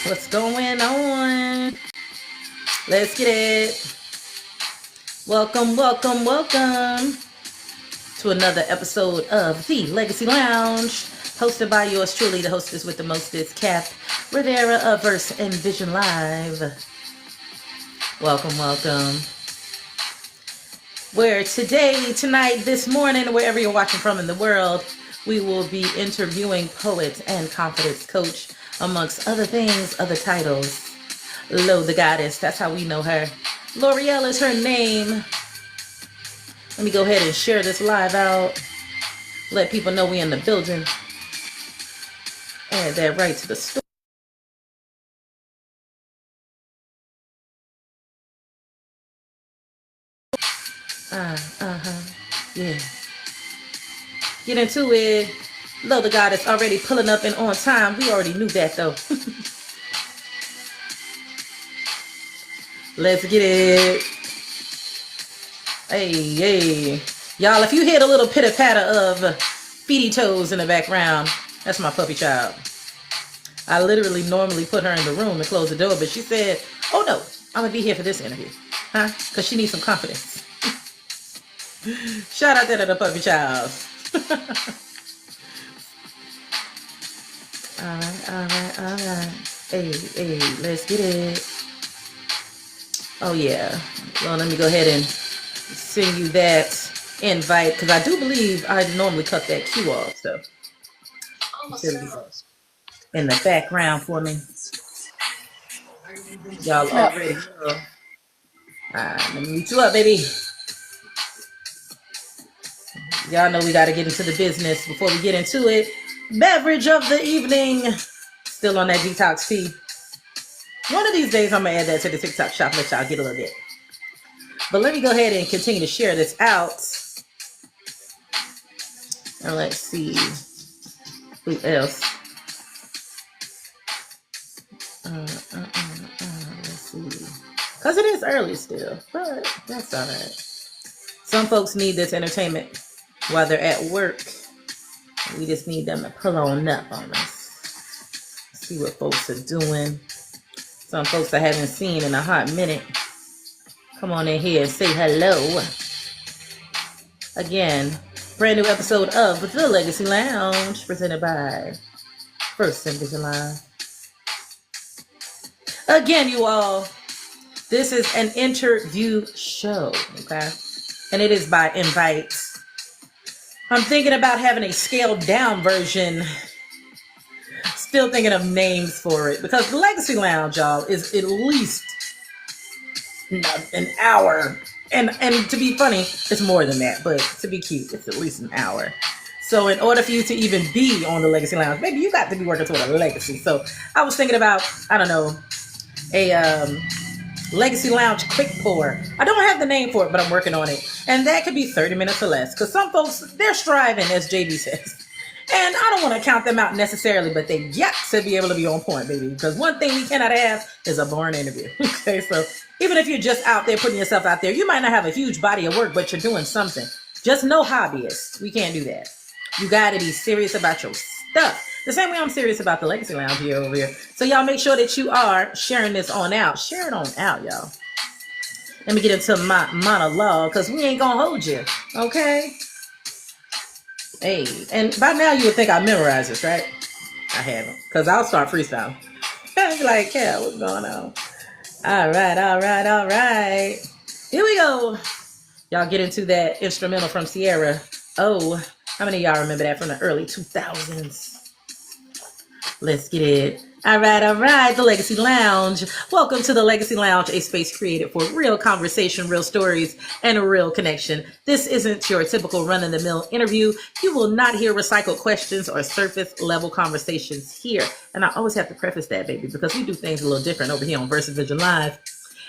What's going on? Let's get it. Welcome, welcome, welcome to another episode of the Legacy Lounge, hosted by yours truly, the hostess with the mostest, Cap Rivera of Verse and Vision Live. Welcome, welcome. Where today, tonight, this morning, wherever you're watching from in the world, we will be interviewing poet and confidence coach, amongst other things, other titles. Lo the Goddess, that's how we know her. L'Oreal is her name. Let me go ahead and share this live out. Let people know we in the building. Add that right to the story. Yeah. Get into it. Lo the Goddess already pulling up and on time. We already knew that though. Let's get it. Hey. Y'all, if you hear the little pitter patter of feety toes in the background, that's my puppy child. I literally normally put her in the room and close the door, but she said, oh no, I'm gonna be here for this interview. Huh? Because she needs some confidence. Shout out there to the puppy child. All right. Hey, let's get it. Oh yeah. Well, let me go ahead and send you that invite, because I do believe I normally cut that cue off. So in the background for me. Y'all already know. Let me meet you up, baby. Y'all know we got to get into the business before we get into it. Beverage of the evening. Still on that detox tea. One of these days, I'm going to add that to the TikTok shop. Let y'all get a little bit. But let me go ahead and continue to share this out. And let's see. Who else? Let's see. Because it is early still. But that's all right. Some folks need this entertainment while they're at work. We just need them to pull on up on us. See what folks are doing. Some folks I haven't seen in a hot minute. Come on in here and say hello. Again, brand new episode of The Legacy Lounge, presented by First and Vision Live. Again, you all, this is an interview show, okay? And it is by invite. I'm thinking about having a scaled down version. Still thinking of names for it, because the Legacy Lounge, y'all, is at least an hour. And to be funny, it's more than that, but to be cute, it's at least an hour. So in order for you to even be on the Legacy Lounge, maybe you got to be working toward a legacy. So I was thinking about, I don't know, a Legacy Lounge quick pour. I don't have the name for it, but I'm working on it. And that could be 30 minutes or less, because some folks, they're striving, as JB says. And I don't want to count them out necessarily, but they got to be able to be on point, baby. Because one thing we cannot have is a boring interview. Okay, so even if you're just out there putting yourself out there, you might not have a huge body of work, but you're doing something. Just no hobbyists. We can't do that. You got to be serious about your stuff. The same way I'm serious about the Legacy Lounge here over here. So y'all make sure that you are sharing this on out. Share it on out, y'all. Let me get into my monologue, because we ain't going to hold you. Okay? Hey, and by now you would think I memorized this, right? I haven't, because I'll start freestyle. I'll be like, yeah, what's going on? All right. Here we go. Y'all get into that instrumental from Sierra. Oh, how many of y'all remember that from the early 2000s? Let's get it. All right. The Legacy Lounge. Welcome to the Legacy Lounge, a space created for real conversation, real stories, and a real connection. This isn't your typical run-of-the-mill interview. You will not hear recycled questions or surface-level conversations here. And I always have to preface that, baby, because we do things a little different over here on Verse and Vision Live.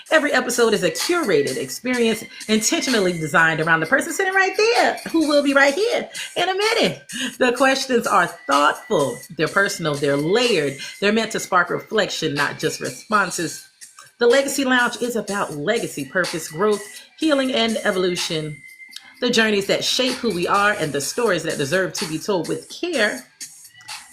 Every episode is a curated experience intentionally designed around the person sitting right there, who will be right here in a minute. The questions are thoughtful, they're personal, they're layered, they're meant to spark reflection, not just responses. The Legacy Lounge is about legacy, purpose, growth, healing, and evolution. The journeys that shape who we are and the stories that deserve to be told with care.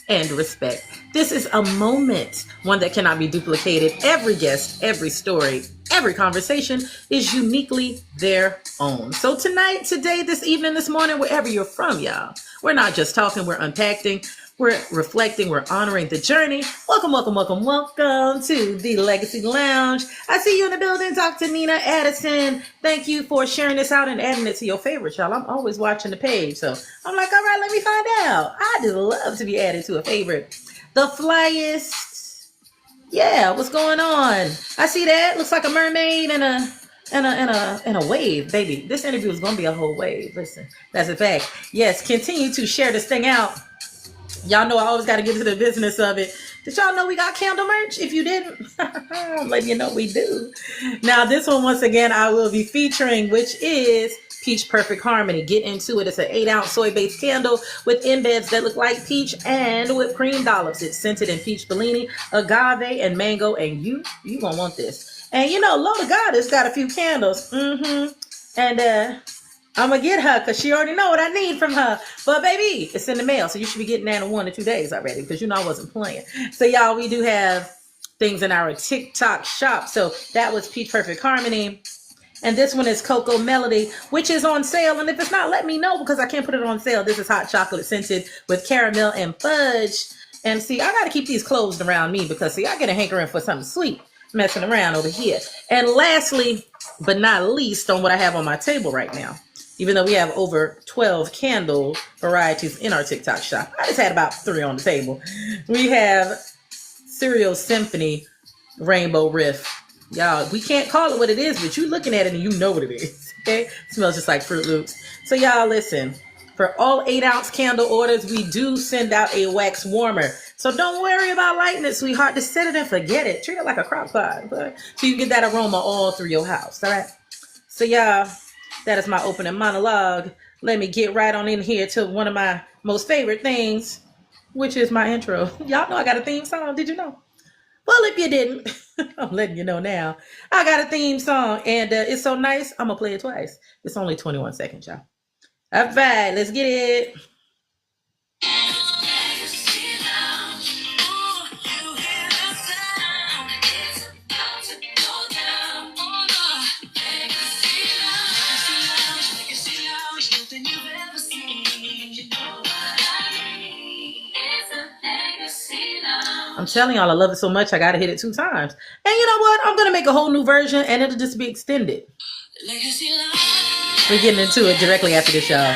and respect. This is a moment, one that cannot be duplicated. Every guest, every story, every conversation is uniquely their own. So tonight, today, this evening, this morning, wherever you're from, y'all, we're not just talking, we're unpacking. We're reflecting, we're honoring the journey. Welcome, welcome, welcome, welcome to the Legacy Lounge. I see you in the building, Dr. Nina Addison. Thank you for sharing this out and adding it to your favorites, y'all. I'm always watching the page, so I'm like, all right, let me find out. I just love to be added to a favorite. The flyest. Yeah, what's going on? I see that. Looks like a mermaid and a wave, baby. This interview is going to be a whole wave. Listen, that's a fact. Yes, continue to share this thing out. Y'all know I always got to get to the business of it. Did y'all know we got candle merch? If you didn't, I'm letting you know we do. Now, this one, once again, I will be featuring, which is Peach Perfect Harmony. Get into it. It's an 8-ounce soy-based candle with embeds that look like peach and whipped cream dollops. It's scented in peach bellini, agave, and mango, and you gonna want this. And you know, Lord of God has got a few candles. And I'm going to get her because she already know what I need from her. But, baby, it's in the mail. So you should be getting that in 1 or 2 days already because you know I wasn't playing. So, y'all, we do have things in our TikTok shop. So that was Peach Perfect Harmony. And this one is Cocoa Melody, which is on sale. And if it's not, let me know because I can't put it on sale. This is hot chocolate scented with caramel and fudge. And, see, I got to keep these closed around me because, see, I get a hankering for something sweet messing around over here. And lastly, but not least, on what I have on my table right now. Even though we have over 12 candle varieties in our TikTok shop, I just had about 3 on the table. We have Cereal Symphony Rainbow Riff. Y'all, we can't call it what it is, but you looking at it and you know what it is. Okay? It smells just like Fruit Loops. So y'all listen, for all 8-ounce candle orders, we do send out a wax warmer. So don't worry about lighting it, sweetheart. Just set it and forget it. Treat it like a crock pot. Okay? So you get that aroma all through your house. All right? So y'all, that is my opening monologue. Let me get right on in here to one of my most favorite things, which is my intro. Y'all know I got a theme song. Did you know? Well, if you didn't, I'm letting you know now. I got a theme song, and it's so nice, I'm going to play it twice. It's only 21 seconds, y'all. All right, let's get it. I'm telling y'all, I love it so much, I gotta hit it 2 times. And you know what? I'm gonna make a whole new version, and it'll just be extended. We're getting into it directly after this, y'all.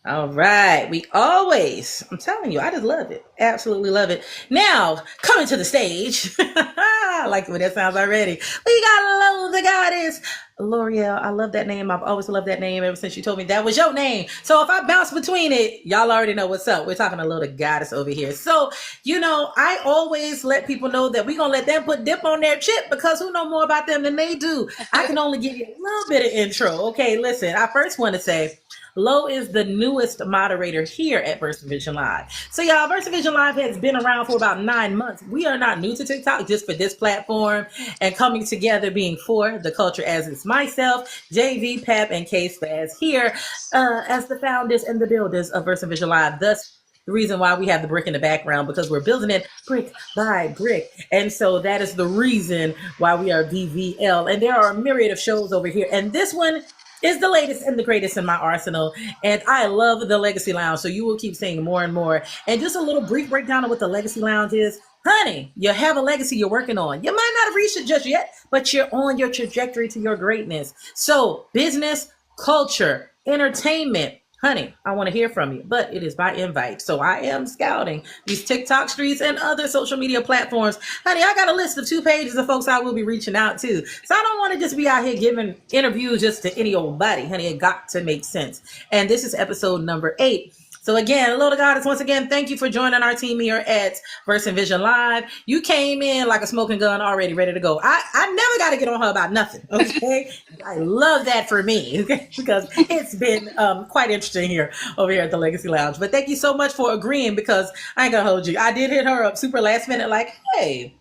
All right. We always, I'm telling you, I just love it. Absolutely love it. Now, coming to the stage. I like the way that sounds already. We got Lo the Goddess. L'Oreal, I love that name. I've always loved that name ever since you told me that was your name. So if I bounce between it, y'all already know what's up. We're talking to Lo the Goddess over here. So, you know, I always let people know that we're going to let them put dip on their chip because who know more about them than they do. I can only give you a little bit of intro. Okay, listen, I first want to say, Lo is the newest moderator here at VersaVision Live. So y'all, VersaVision Live has been around for about 9 months. We are not new to TikTok, just for this platform and coming together being for the culture, as it's myself, JV, Pap, and K-Spaz here as the founders and the builders of VersaVision Live. Thus, the reason why we have the brick in the background, because we're building it brick by brick. And so that is the reason why we are VVL. And there are a myriad of shows over here. And this one is the latest and the greatest in my arsenal. And I love the Legacy Lounge. So you will keep seeing more and more. And just a little brief breakdown of what the Legacy Lounge is. Honey, you have a legacy you're working on. You might not have reached it just yet, but you're on your trajectory to your greatness. So business, culture, entertainment. Honey, I want to hear from you, but it is by invite. So I am scouting these TikTok streets and other social media platforms. Honey, I got a list of 2 pages of folks I will be reaching out to. So I don't want to just be out here giving interviews just to any old body. Honey, it got to make sense. And this is episode number 8. So again, hello to Goddess. Once again, thank you for joining our team here at Verse and Vision Live. You came in like a smoking gun already, ready to go. I never got to get on her about nothing. Okay, I love that for me, okay? Because it's been quite interesting here over here at the Legacy Lounge. But thank you so much for agreeing, because I ain't gonna hold you. I did hit her up super last minute, like, hey,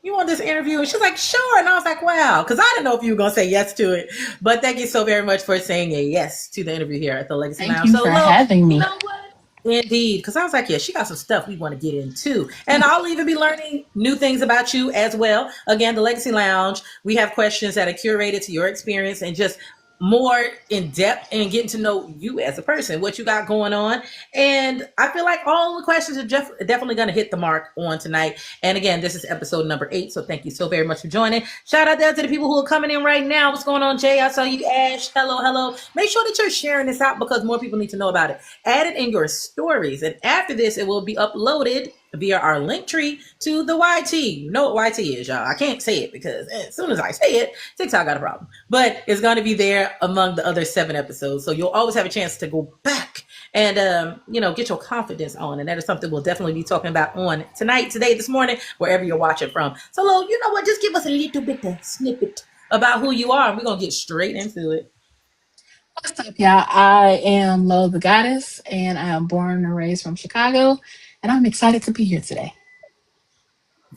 you want this interview? And she's like, sure. And I was like, wow, because I didn't know if you were going to say yes to it. But thank you so very much for saying a yes to the interview here at the Legacy Thank Lounge. you So, for Lo, having you me. know what? Indeed, because I was like, yeah, she got some stuff we want to get into. And I'll even be learning new things about you as well. Again, the Legacy Lounge, we have questions that are curated to your experience and just more in depth and getting to know you as a person, what you got going on. And I feel like all the questions are definitely going to hit the mark on tonight. And again, this is episode number 8. So thank you so very much for joining. Shout out there to the people who are coming in right now. What's going on, Jay? I saw you, Ash. Hello, hello. Make sure that you're sharing this out, because more people need to know about it. Add it in your stories. And after this, it will be uploaded via our link tree to the YT. You know what YT is, y'all. I can't say it because as soon as I say it, TikTok got a problem. But it's going to be there among the other 7 episodes. So you'll always have a chance to go back and, get your confidence on. And that is something we'll definitely be talking about on tonight, today, this morning, wherever you're watching from. So, Lo, you know what? Just give us a little bit of snippet about who you are, and we're going to get straight into it. What's up, y'all? I am Lo the Goddess, and I am born and raised from Chicago, and I'm excited to be here today.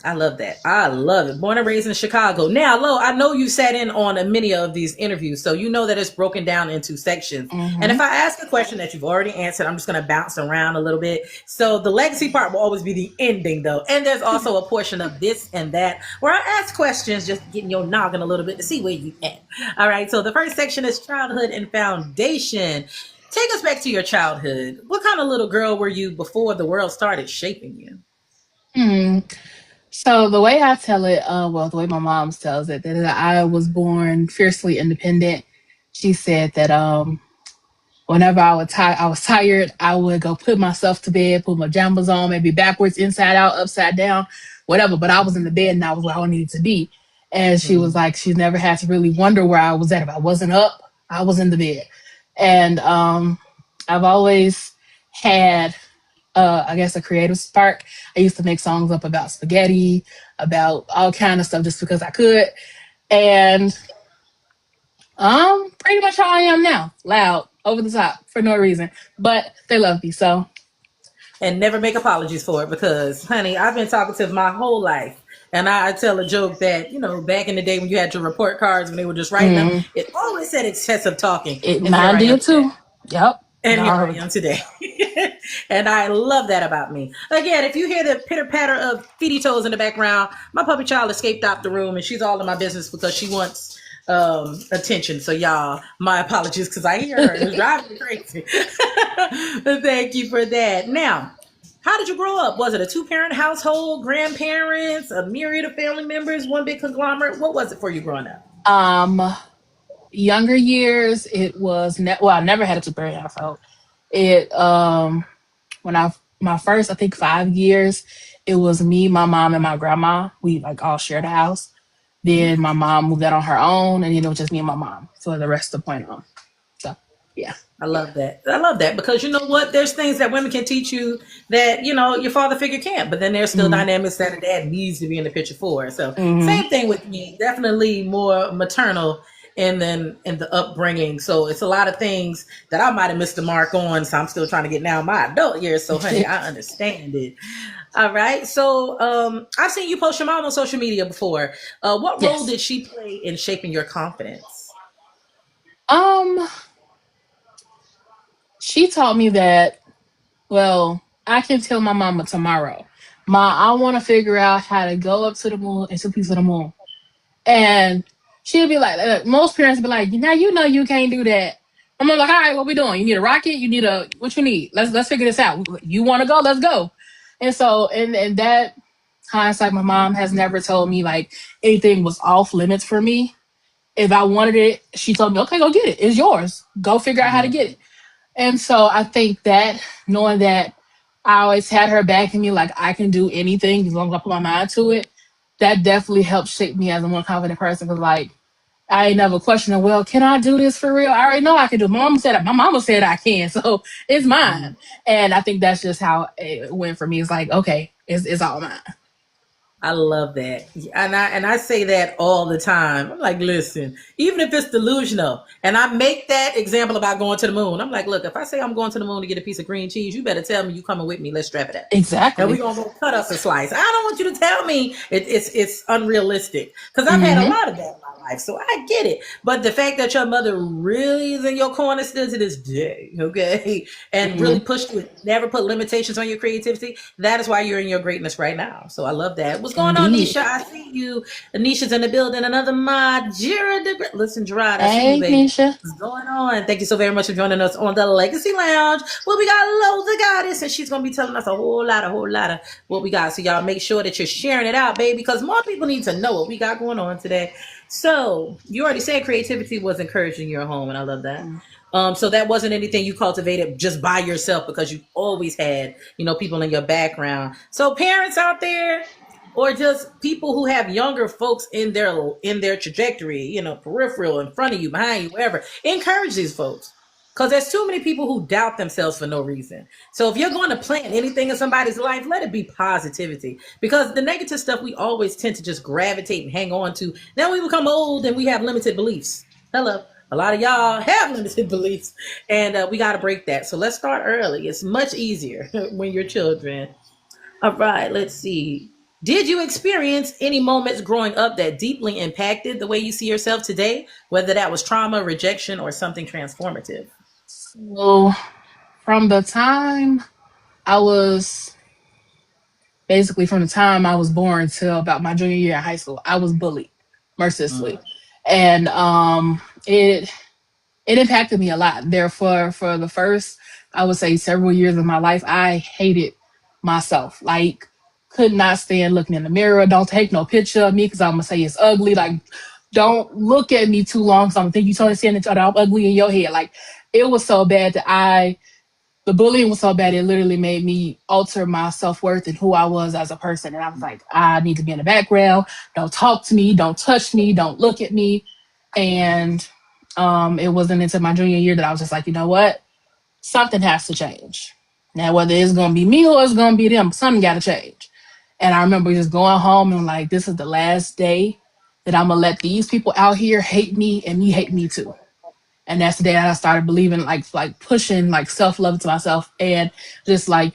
I love that. I love it. Born and raised in Chicago. Now, Lo, I know you sat in on many of these interviews, so you know that it's broken down into sections. And Mm-hmm. if I ask a question that you've already answered, I'm just going to bounce around a little bit. So the legacy part will always be the ending, though. And there's also a portion of this and that where I ask questions, just getting your noggin a little bit to see where you at. All right. So the first section is childhood and foundation. Take us back to your childhood. What kind of little girl were you before the world started shaping you? Hmm. So the way I tell it, the way my mom tells it, that I was born fiercely independent. She said that whenever I was tired, I would go put myself to bed, put my pajamas on, maybe backwards, inside out, upside down, whatever. But I was in the bed and I was where I needed to be. And she was Mm-hmm. like, she never had to really wonder where I was at. If I wasn't up, I was in the bed. And I've always had, I guess, a creative spark. I used to make songs up about spaghetti, about all kind of stuff, just because I could. And pretty much how I am now. Loud, over the top, for no reason. But they love me, so. And never make apologies for it, because, honey, I've been talkative my whole life. And I tell a joke that, back in the day when you had your report cards, when they were just writing them, Mm, it always said excessive talking. And here Mine I am did today. too. Yep. And here I No. am today. And I love that about me. Again, if you hear the pitter patter of feety toes in the background, my puppy child escaped out the room, and she's all in my business because she wants attention. So y'all, my apologies, because I hear her. It's driving me crazy. Thank you for that. Now, how did you grow up? Was it a 2-parent household, grandparents, a myriad of family members, one big conglomerate? What was it for you growing up? Um, Younger years, it was I never had a two-parent household. It when I my first, I think, 5 years, it was me, my mom, and my grandma. We like all shared a house. Then my mom moved out on her own, and it was just me and my mom for the rest of the point on. So yeah. I love that. I love that, because you know what? There's things that women can teach you that, your father figure can't. But then there's still Mm-hmm. dynamics that a dad needs to be in the picture for. So Mm-hmm. same thing with me. Definitely more maternal in the upbringing. So it's a lot of things that I might have missed the mark on. So I'm still trying to get now my adult years. So honey, I understand it. All right. So I've seen you post your mom on social media before. What role Yes. did she play in shaping your confidence? Um, she taught me that, well, I can tell my mama tomorrow, Ma, I want to figure out how to go up to the moon and 2 pieces of the moon. And she'll be like, most parents be like, now you know you can't do that. I'm like, all right, what we doing? You need a rocket? You need what you need? Let's figure this out. You want to go? Let's go. And so, and that hindsight, my mom has never told me like anything was off limits for me. If I wanted it, she told me, okay, go get it. It's yours. Go figure out how to get it. And so I think that, knowing that I always had her backing me, like I can do anything as long as I put my mind to it, that definitely helped shape me as a more confident person. Because, like, I ain't never questioned, well, can I do this for real? I already know I can do it. My mama said I can, so it's mine. And I think that's just how it went for me. It's like, okay, it's all mine. I love that. And I say that all the time. I'm like, listen, even if it's delusional, and I make that example about going to the moon. I'm like, look, if I say I'm going to the moon to get a piece of green cheese, you better tell me you coming with me. Let's strap it up. And we're Exactly. gonna go cut us a slice. I don't want you to tell me it's unrealistic. Because I've had a Mm-hmm. lot of that in my life. So I get it. But the fact that your mother really is in your corner still to this day, okay, and really Mm-hmm. pushed you, never put limitations on your creativity, that is why you're in your greatness right now. So I love that. What's going on, Indeed. Nisha? I see you. Anisha's in the building. Another mod, Jira. Listen, Gerard, I see you, Hey, baby. Nisha. What's going on? Thank you so very much for joining us on the Legacy Lounge. Well, we got loads of goddess, and she's gonna be telling us a whole lot of what we got. So y'all make sure that you're sharing it out, baby, because more people need to know what we got going on today. So you already said creativity was encouraged in your home, and I love that. So that wasn't anything you cultivated just by yourself because you always had, people in your background. So parents out there, or just people who have younger folks in their trajectory, peripheral, in front of you, behind you, wherever, encourage these folks. Because there's too many people who doubt themselves for no reason. So if you're going to plant anything in somebody's life, let it be positivity. Because the negative stuff we always tend to just gravitate and hang on to. Now we become old and we have limited beliefs. Hello. A lot of y'all have limited beliefs, and we got to break that. So let's start early. It's much easier when you're children. All right, let's see. Did you experience any moments growing up that deeply impacted the way you see yourself today, whether that was trauma, rejection, or something transformative? So from the time I was from the time I was born till about my junior year in high school, I was bullied mercilessly. And it impacted me a lot. Therefore, for the first, I would say, several years of my life, I hated myself. Like, could not stand looking in the mirror. Don't take no picture of me because I'm gonna say it's ugly. Like, don't look at me too long because I'm gonna think you totally seeing each other. I'm ugly in your head. Like, it was so bad that the bullying was so bad it literally made me alter my self-worth and who I was as a person. And I was like, I need to be in the background. Don't talk to me. Don't touch me. Don't look at me. And it wasn't until my junior year that I was just like, you know what? Something has to change. Now, whether it's going to be me or it's going to be them, something got to change. And I remember just going home and like, this is the last day that I'm going to let these people out here hate me and me hate me too. And that's the day that I started believing, like pushing like self love to myself, and just like,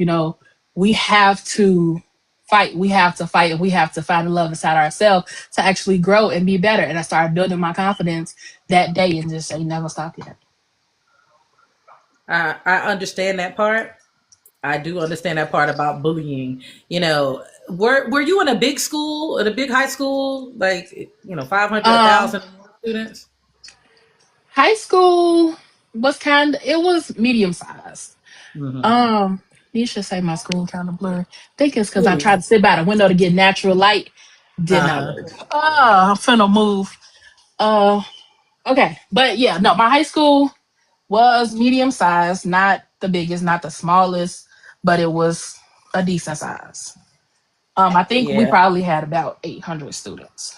we have to fight. We have to fight, and we have to find the love inside ourselves to actually grow and be better. And I started building my confidence that day, and just ain't never stopped yet. I understand that part. I do understand that part about bullying. Were you in a big school, in a big high school, like 500, Um, 1,000 students? High school was it was medium sized. Mm-hmm. Um, you should say my school kind of blurry. I think it's because I tried Ooh. to sit by the window to get natural light. Did not Uh-huh. work. Oh, I'm finna move. Uh, okay, but yeah, no, my high school was medium sized, not the biggest, not the smallest, but it was a decent size. I think we Yeah. probably had about 800 students.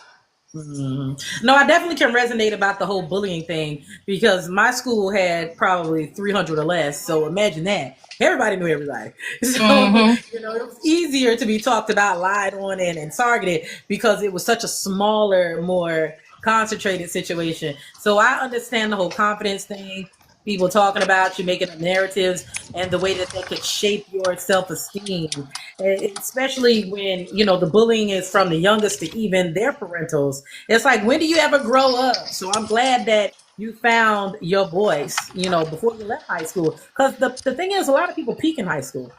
No, I definitely can resonate about the whole bullying thing because my school had probably 300 or less. So imagine that. Everybody knew everybody. So, Mm-hmm. it was easier to be talked about, lied on, and targeted because it was such a smaller, more concentrated situation. So I understand the whole confidence thing, people talking about you, making up narratives, and the way that they could shape your self esteem, especially when the bullying is from the youngest to even their parentals. It's like, when do you ever grow up? So I'm glad that you found your voice, before you left high school. Because the thing is, a lot of people peak in high school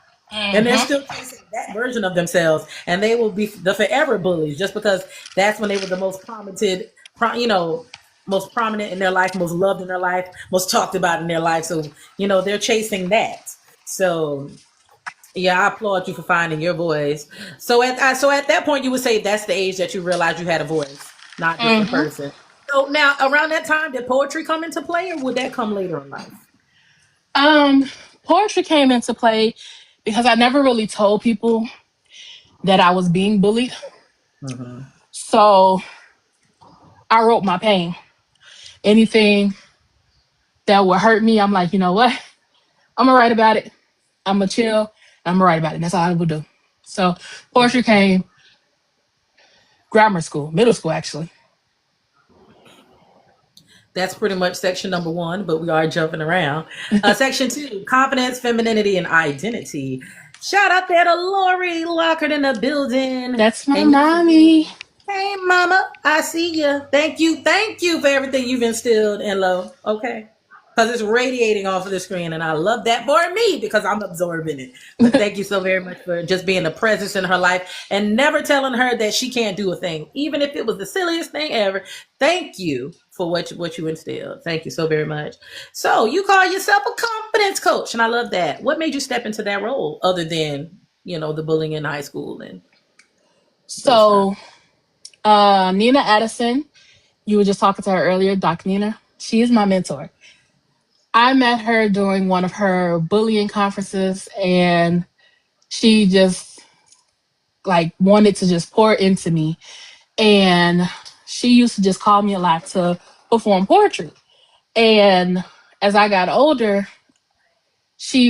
and they're Mm-hmm. still chasing that version of themselves, and they will be the forever bullies just because that's when they were the most prominent, most prominent in their life, most loved in their life, most talked about in their life. So they're chasing that. So yeah, I applaud you for finding your voice. So at that point, you would say that's the age that you realized you had a voice, not just a Mm-hmm. person. So now, around that time, did poetry come into play, or would that come later in life? Um, Poetry came into play because I never really told people that I was being bullied. Mm-hmm. So I wrote my pain. Anything that would hurt me, I'm like, you know what? I'm gonna write about it. I'm gonna chill. I'm gonna write about it. That's all I would do. So poetry came grammar school, middle school actually. That's pretty much section number one, but we are jumping around. Section two, confidence, femininity, and identity. Shout out there to Lori Lockhart in the building. That's my And yes, indeed. mommy. Hey, mama, I see you. Thank you for everything you've instilled in Lo. Okay, because it's radiating off of the screen, and I love that for me because I'm absorbing it. But thank you so very much for just being a presence in her life and never telling her that she can't do a thing, even if it was the silliest thing ever. Thank you for what you instilled. Thank you so very much. So you call yourself a confidence coach, and I love that. What made you step into that role, other than the bullying in high school and those times? So Nina Addison, you were just talking to her earlier, Doc Nina. She is my mentor. I met her during one of her bullying conferences, and she just like wanted to just pour into me. And she used to just call me a lot to perform poetry. And as I got older,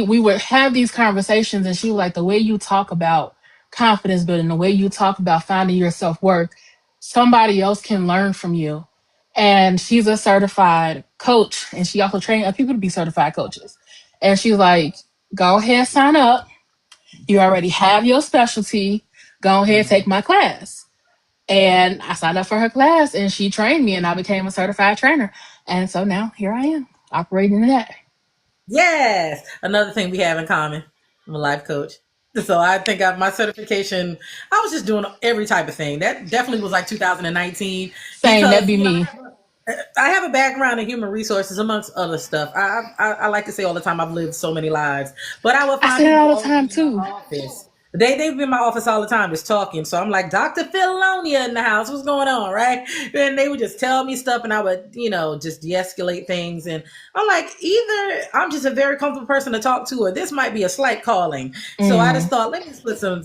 we would have these conversations, and she was like, the way you talk about confidence building, the way you talk about finding your self-worth, somebody else can learn from you. And she's a certified coach, and she also trains other people to be certified coaches. And she's like, go ahead, sign up. You already have your specialty. Go ahead, take my class. And I signed up for her class, and she trained me, and I became a certified trainer. And so now here I am operating in that. Yes, another thing we have in common. I'm a life coach. So I think my certification, I was just doing every type of thing. That definitely was like 2019 Same, that'd because be me. I have a background in human resources amongst other stuff. I like to say all the time I've lived so many lives, but I would I find say that people all the always time in my too. office. They've been in my office all the time just talking. So I'm like, Dr. Philonia in the house, what's going on, right? And they would just tell me stuff, and I would, just de-escalate things. And I'm like, either I'm just a very comfortable person to talk to, or this might be a slight calling. So I just Mm. thought, let me just put some,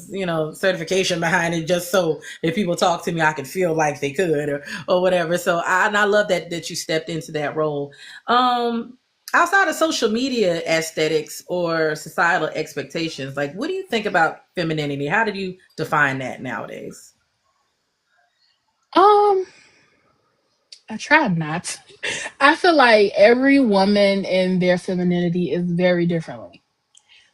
certification behind it, just so if people talk to me, I could feel like they could, or whatever. So I love that you stepped into that role. Outside of social media aesthetics or societal expectations, like, what do you think about femininity? How do you define that nowadays? Um, I try not. I feel like every woman in their femininity is very differently.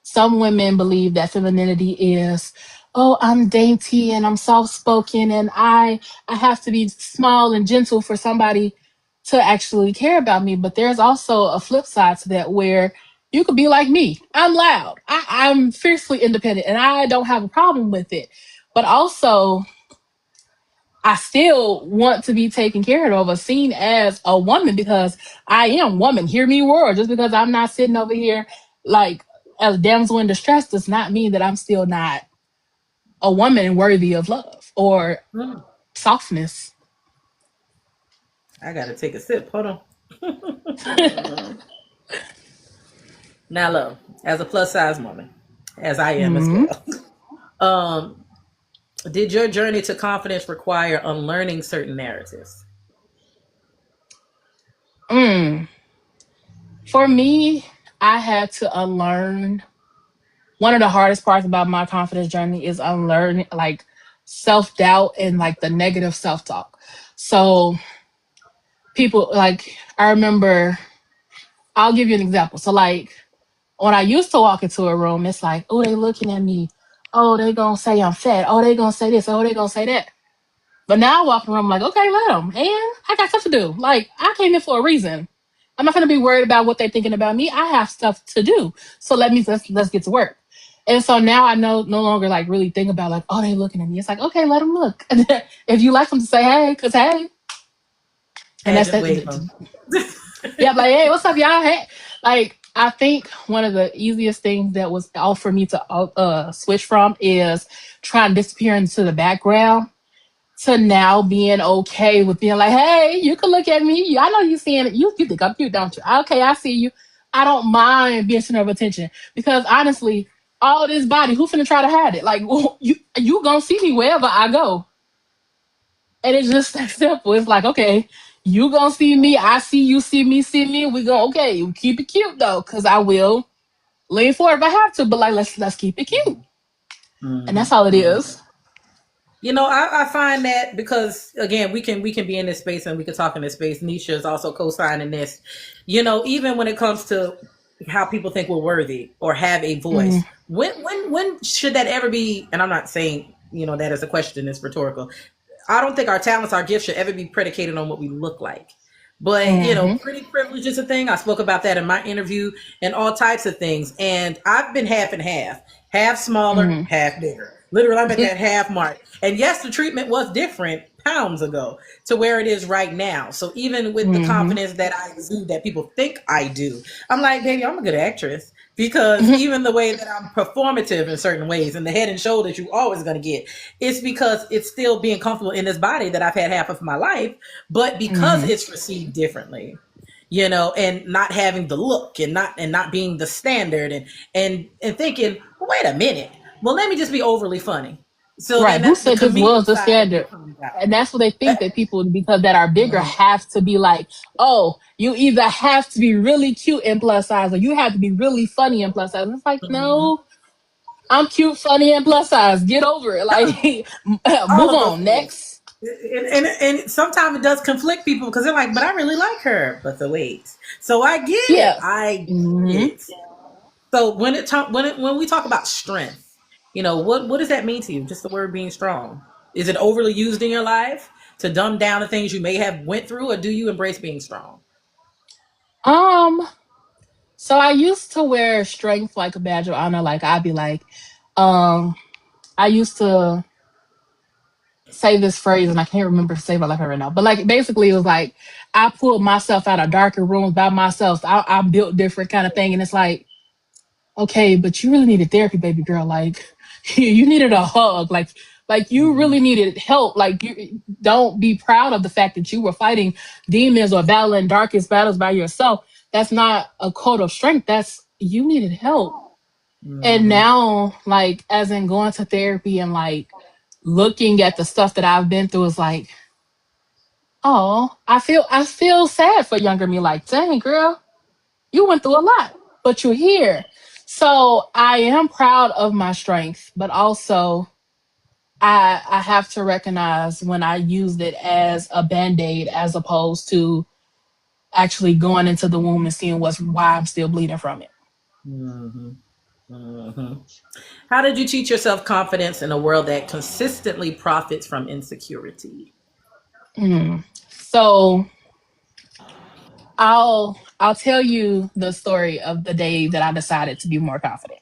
Some women believe that femininity is, oh, I'm dainty and I'm soft spoken, and I have to be small and gentle for somebody to actually care about me. But there's also a flip side to that where you could be like me. I'm loud. I'm fiercely independent, and I don't have a problem with it. But also, I still want to be taken care of or seen as a woman because I am woman. Hear me roar. Just because I'm not sitting over here like as a damsel in distress does not mean that I'm still not a woman worthy of love or Hmm, softness. I gotta take a sip. Hold on. Now, love, as a plus size woman, as I am as Mm. well. um, did your journey to confidence require unlearning certain narratives? Mm. For me, I had to unlearn. One of the hardest parts about my confidence journey is unlearning like self doubt and like the negative self talk. So people like I remember I'll give you an example. So like when I used to walk into a room, it's like, oh, they looking at me. Oh, they gonna say I'm fat. Oh, they gonna say this. Oh, they gonna say that. But now I walk around, I'm like, okay, let them. And I got stuff to do. Like I came in for a reason. I'm not gonna be worried about what they're thinking about me. I have stuff to do. So let's get to work. And so now I no longer like really think about like, oh, they looking at me. It's like, okay, let them look. If you like them to say hey, cause hey, and And that's just that. wave them. Yeah, like, hey, what's up, y'all? Hey, like, I think one of the easiest things that was all for me to switch from is trying to disappear into the background to now being okay with being like, hey, you can look at me. I know you seeing it. You think I'm cute, don't you? Okay, I see you. I don't mind being center of attention because honestly, all this body, who finna try to hide it? Like, well, you gonna see me wherever I go, and it's just that simple. It's like, okay, You gonna see me, I see you, see me. We go okay. We keep it cute though, because I will lean forward if I have to. But like, let's keep it cute, and that's all it is. I find that because again, we can be in this space and we can talk in this space. Nisha is also co-signing this. Even when it comes to how people think we're worthy or have a Mm, voice, when should that ever be? And I'm not saying that as a question, it's rhetorical. I don't think our talents, our gifts should ever be predicated on what we look like. But mm-hmm, pretty privilege is a thing. I spoke about that in my interview and all types of things. And I've been half and half smaller, mm-hmm, half bigger. Literally, I'm at that half mark. And yes, the treatment was different pounds ago to where it is right now. So even with the mm-hmm, confidence that I exude, that people think I do, I'm like, baby, I'm a good actress. Because even the way that I'm performative in certain ways and the head and shoulders you always going to get, it's because it's still being comfortable in this body that I've had half of my life, but because mm-hmm. it's received differently, and not having the look and not being the standard and thinking, well, wait a minute, well, let me just be overly funny. So Right. then Who that the said this was comedian the side of me standard? comes out. And that's what they Uh, think that people, because that are bigger, mhm, have to be like, oh, you either have to be really cute and plus size or you have to be really funny and plus size. And it's like, mhm. no, I'm cute, funny, and plus size. Get over it. Like, All move of those on. things. Next. And sometimes it does conflict people because they're like, but I really like her. But the wait. So I get it. Yeah. I get Hmm. it. So when we talk about strength, what does that mean to you? Just the word being strong. Is it overly used in your life to dumb down the things you may have went through, or do you embrace being strong? Um, so I used to wear strength like a badge of honor. Like, I'd be like, um, I used to say this phrase and I can't remember to say it like her right now. But like basically it was like I pulled myself out of darker rooms by myself. So I built different kind of thing. And it's like, okay, but you really needed therapy, baby girl. Like you needed a hug. Like you Mm-hmm. really needed help. Like you don't be proud of the fact that you were fighting demons or battling darkest battles by yourself. That's not a code of strength. That's you needed help. And Mm-hmm. now, like, as in going to therapy and like looking at the stuff that I've been through is like, oh, I feel sad for younger me. Like, dang, girl, you went through a lot, but you're here. So I am proud of my strength, but also I have to recognize when I used it as a band-aid as opposed to actually going into the womb and seeing why I'm still bleeding from it. Mm-hmm. Mm-hmm. How did you teach yourself confidence in a world that consistently profits from insecurity? Mm. So I'll tell you the story of the day that I decided to be more confident.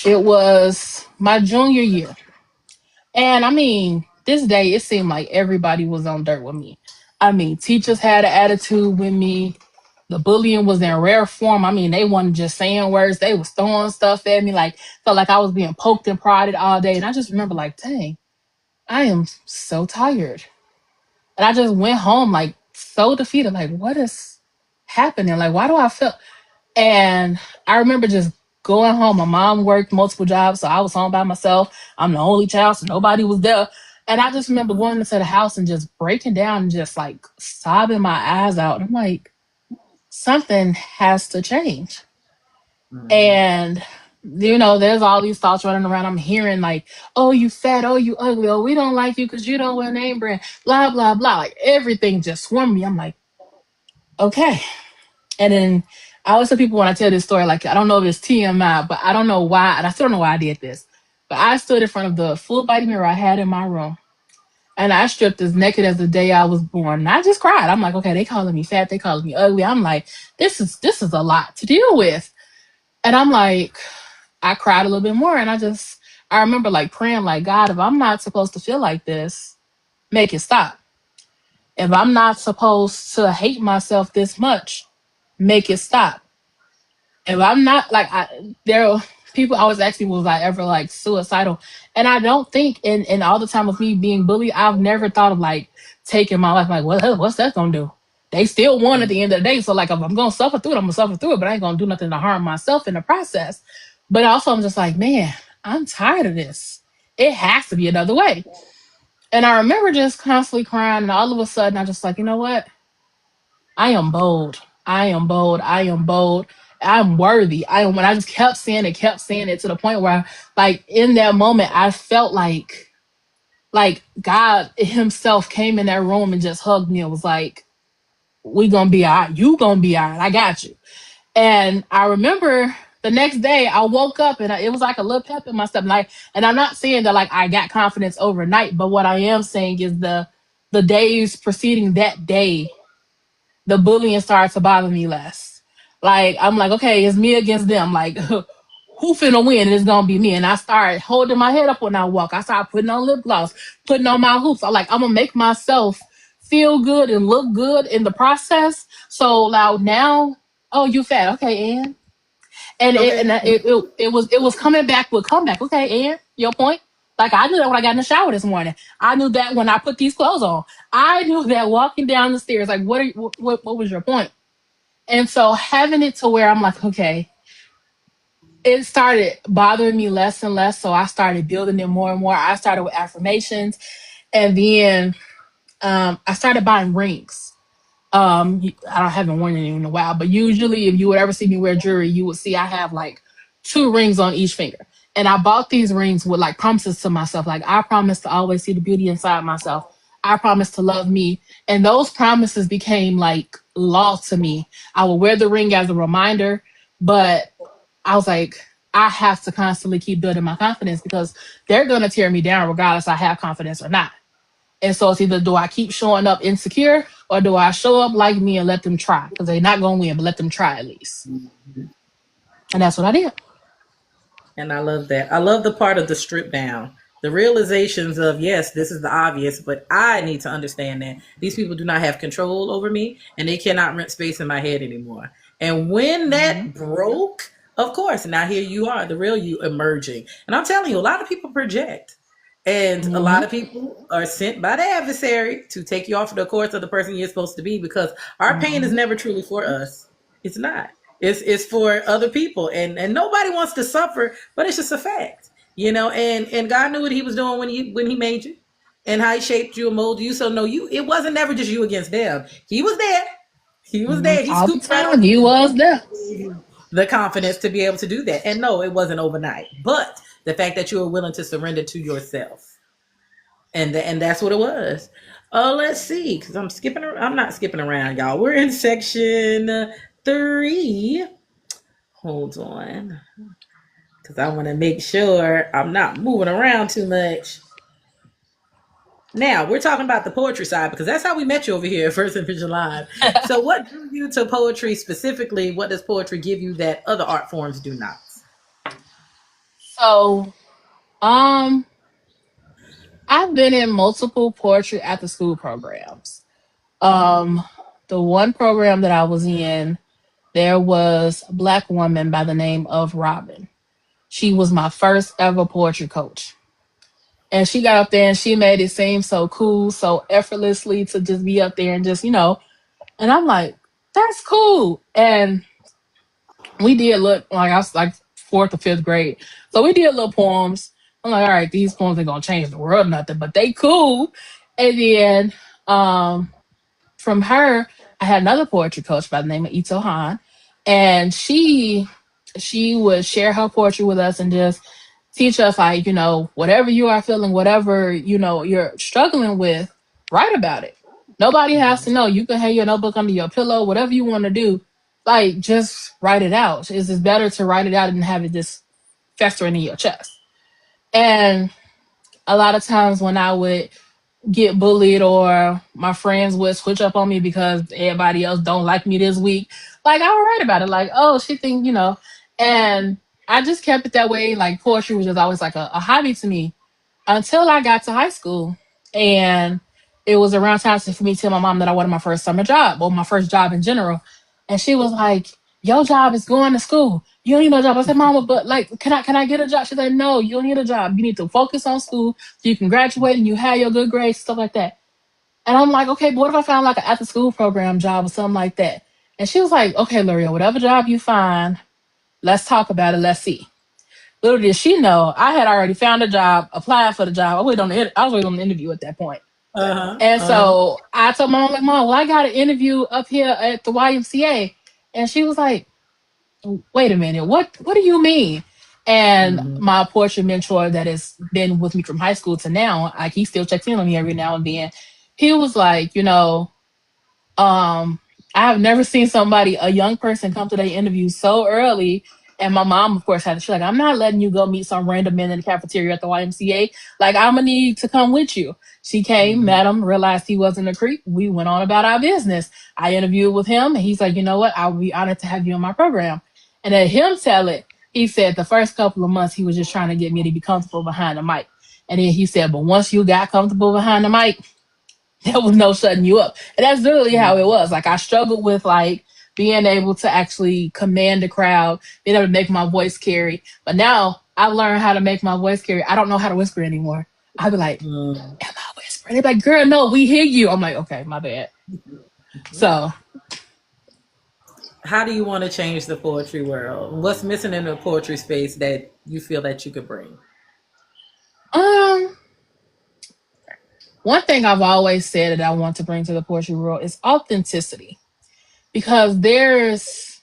It was my junior year. And I mean, this day it seemed like everybody was on dirt with me. I mean, teachers had an attitude with me. The bullying was in rare form. I mean, they wasn't just saying words, they was throwing stuff at me, like felt like I was being poked and prodded all day. And I just remember like, dang, I am so tired. And I just went home like so defeated, like, what is happening? Like, why do I feel? And I remember just going home. My mom worked multiple jobs, so I was home by myself. I'm the only child, so nobody was there. And I just remember going into the house and just breaking down and just like sobbing my eyes out. And I'm like, something has to change. Mm-hmm. And there's all these thoughts running around. I'm hearing like, "Oh, you fat. Oh, you ugly. Oh, we don't like you because you don't wear name brand." Blah blah blah. Like everything just swarmed me. I'm like, okay. And then I always tell people when I tell this story, like I don't know if it's TMI, but I don't know why, and I still don't know why I did this. But I stood in front of the full body mirror I had in my room, and I stripped as naked as the day I was born. And I just cried. I'm like, okay, they calling me fat, they calling me ugly. I'm like, this is a lot to deal with. And I'm like, I cried a little bit more, and I remember like praying, like God, if I'm not supposed to feel like this, make it stop. If I'm not supposed to hate myself this much, make it stop. If I'm not like there are people always ask me was I ever like suicidal, and I don't think in all the time of me being bullied, I've never thought of like taking my life. Like what's that gonna do? They still won at the end of the day. So like if I'm gonna suffer through it, I'm gonna suffer through it, but I ain't gonna do nothing to harm myself in the process. But also I'm just like, man, I'm tired of this. It has to be another way. And I remember just constantly crying, and all of a sudden, I just like, you know what? I am bold. I am bold. I am bold. I'm worthy. I am. When I just kept saying it to the point where, like, in that moment, I felt like God Himself came in that room and just hugged me and was like, "We gonna be all right. You gonna be all right. I got you." And I remember the next day I woke up and it was like a little pep in my step. Like, and I'm not saying that like I got confidence overnight, but what I am saying is the days preceding that day, the bullying started to bother me less. Like I'm like, okay, it's me against them. Like who finna win? And it's gonna be me. And I started holding my head up when I walk. I started putting on lip gloss, putting on my hoops. I like I'm gonna make myself feel good and look good in the process. So like now, oh you fat, okay, and Okay. it was coming back with comeback. Okay, and your point. Like I knew that when I got in the shower this morning. I knew that when I put these clothes on. I knew that walking down the stairs. Like what was your point? And so having it to where I'm like, okay, it started bothering me less and less. So I started building it more and more. I started with affirmations, and then I started buying rings. I haven't worn it in a while, but usually if you would ever see me wear jewelry, you would see I have like two rings on each finger. And I bought these rings with like promises to myself. Like I promise to always see the beauty inside myself. I promise to love me. And those promises became like law to me. I would wear the ring as a reminder, but I was like, I have to constantly keep building my confidence because they're gonna tear me down regardless I have confidence or not. And so it's either do I keep showing up insecure or do I show up like me and let them try? Because they're not going to win, but let them try at least. And that's what I did. And I love that. I love the part of the strip down. The realizations of, yes, this is the obvious, but I need to understand that these people do not have control over me and they cannot rent space in my head anymore. And when Mm-hmm. that broke, of course, now here you are, the real you emerging. And I'm telling you, a lot of people project. And a lot Mm-hmm. of people are sent by the adversary to take you off of the course of the person you're supposed to be because our pain is Mm-hmm. never truly for us. It's not. It's for other people, and nobody wants to suffer, but it's just a fact, And God knew what He was doing when He made you, and how He shaped you and molded you. So no, you it wasn't never just you against them. He was there. He was Mm-hmm. there. He All the scooped right time, on he in was there. the confidence to be able to do that. And no, it wasn't overnight, but the fact that you were willing to surrender to yourself, and that's what it was. Oh, let's see, because I'm skipping. I'm not skipping around, y'all. We're in section 3. Hold on, because I want to make sure I'm not moving around too much. Now we're talking about the poetry side because that's how we met you over here at First and Vision Live. So, what drew you to poetry specifically? What does poetry give you that other art forms do not? So, um, I've been in multiple poetry after school programs. Um, the one program that I was in, there was a black woman by the name of Robin. She was my first ever poetry coach. And she got up there and she made it seem so cool, so effortlessly to just be up there and just, and I'm like, that's cool. And we did look like I was like fourth or fifth grade. So we did little poems. I'm like, all right, these poems ain't gonna change the world, nothing, but they cool. And then um from her, I had another poetry coach by the name of Ito Han. And she would share her poetry with us and just teach us like, whatever you are feeling, whatever, you're struggling with, write about it. Nobody has to know. You can have your notebook under your pillow, whatever you want to do. Like just write it out. It's better to write it out and have it just festering in your chest. And a lot of times when I would get bullied or my friends would switch up on me because everybody else don't like me this week, like I would write about it. Like, oh, she think, and I just kept it that way. Like poetry was just always like a hobby to me until I got to high school. And it was around time for me to tell my mom that I wanted my first summer job or my first job in general. And she was like, your job is going to school. You don't need no job. I said, Mama, but like, can I get a job? She said, no, you don't need a job. You need to focus on school so you can graduate and you have your good grades, stuff like that. And I'm like, okay, but what if I found like an after school program job or something like that? And she was like, okay, L'Oreal, whatever job you find, let's talk about it. Let's see. Little did she know, I had already found a job, applied for the job. I was waiting on the interview at that point. Uh-huh. And Uh-huh. so I told my mom, like, Mom, well, I got an interview up here at the YMCA. And she was like, wait a minute, what do you mean? And Mm-hmm. my poetry mentor that has been with me from high school to now, like he still checks in on me every now and then. He was like, I have never seen somebody, a young person, come to their interview so early. And my mom, of course, she's like, I'm not letting you go meet some random man in the cafeteria at the YMCA. Like, I'm gonna need to come with you. She came, Mm-hmm. met him, realized he wasn't a creep. We went on about our business. I interviewed with him, and he's like, you know what? I will be honored to have you in my program. And at him tell it, he said the first couple of months he was just trying to get me to be comfortable behind the mic. And then he said, but once you got comfortable behind the mic, there was no shutting you up. And that's literally how it was. Like I struggled with like being able to actually command the crowd, being able to make my voice carry. But now I learned how to make my voice carry. I don't know how to whisper anymore. I'll be like, Mm-hmm. am I whispering? They're like, girl, no, we hear you. I'm like, okay, my bad. So, How do you want to change the poetry world? What's missing in the poetry space that you feel that you could bring? um, one thing I've always said that I want to bring to the poetry world is authenticity. Because there's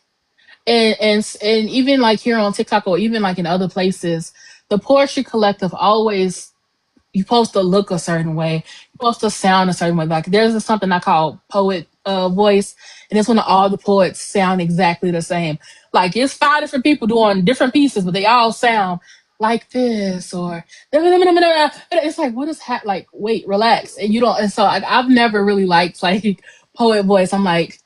and even like here on TikTok or even like in other places, the poetry collective always you're supposed to look a certain way, you're supposed to sound a certain way. Like there's something I call poet voice, and it's when all the poets sound exactly the same. Like it's five different people doing different pieces, but they all sound like this or it's like what is like wait relax and you don't and so like, I've never really liked like poet voice. I'm like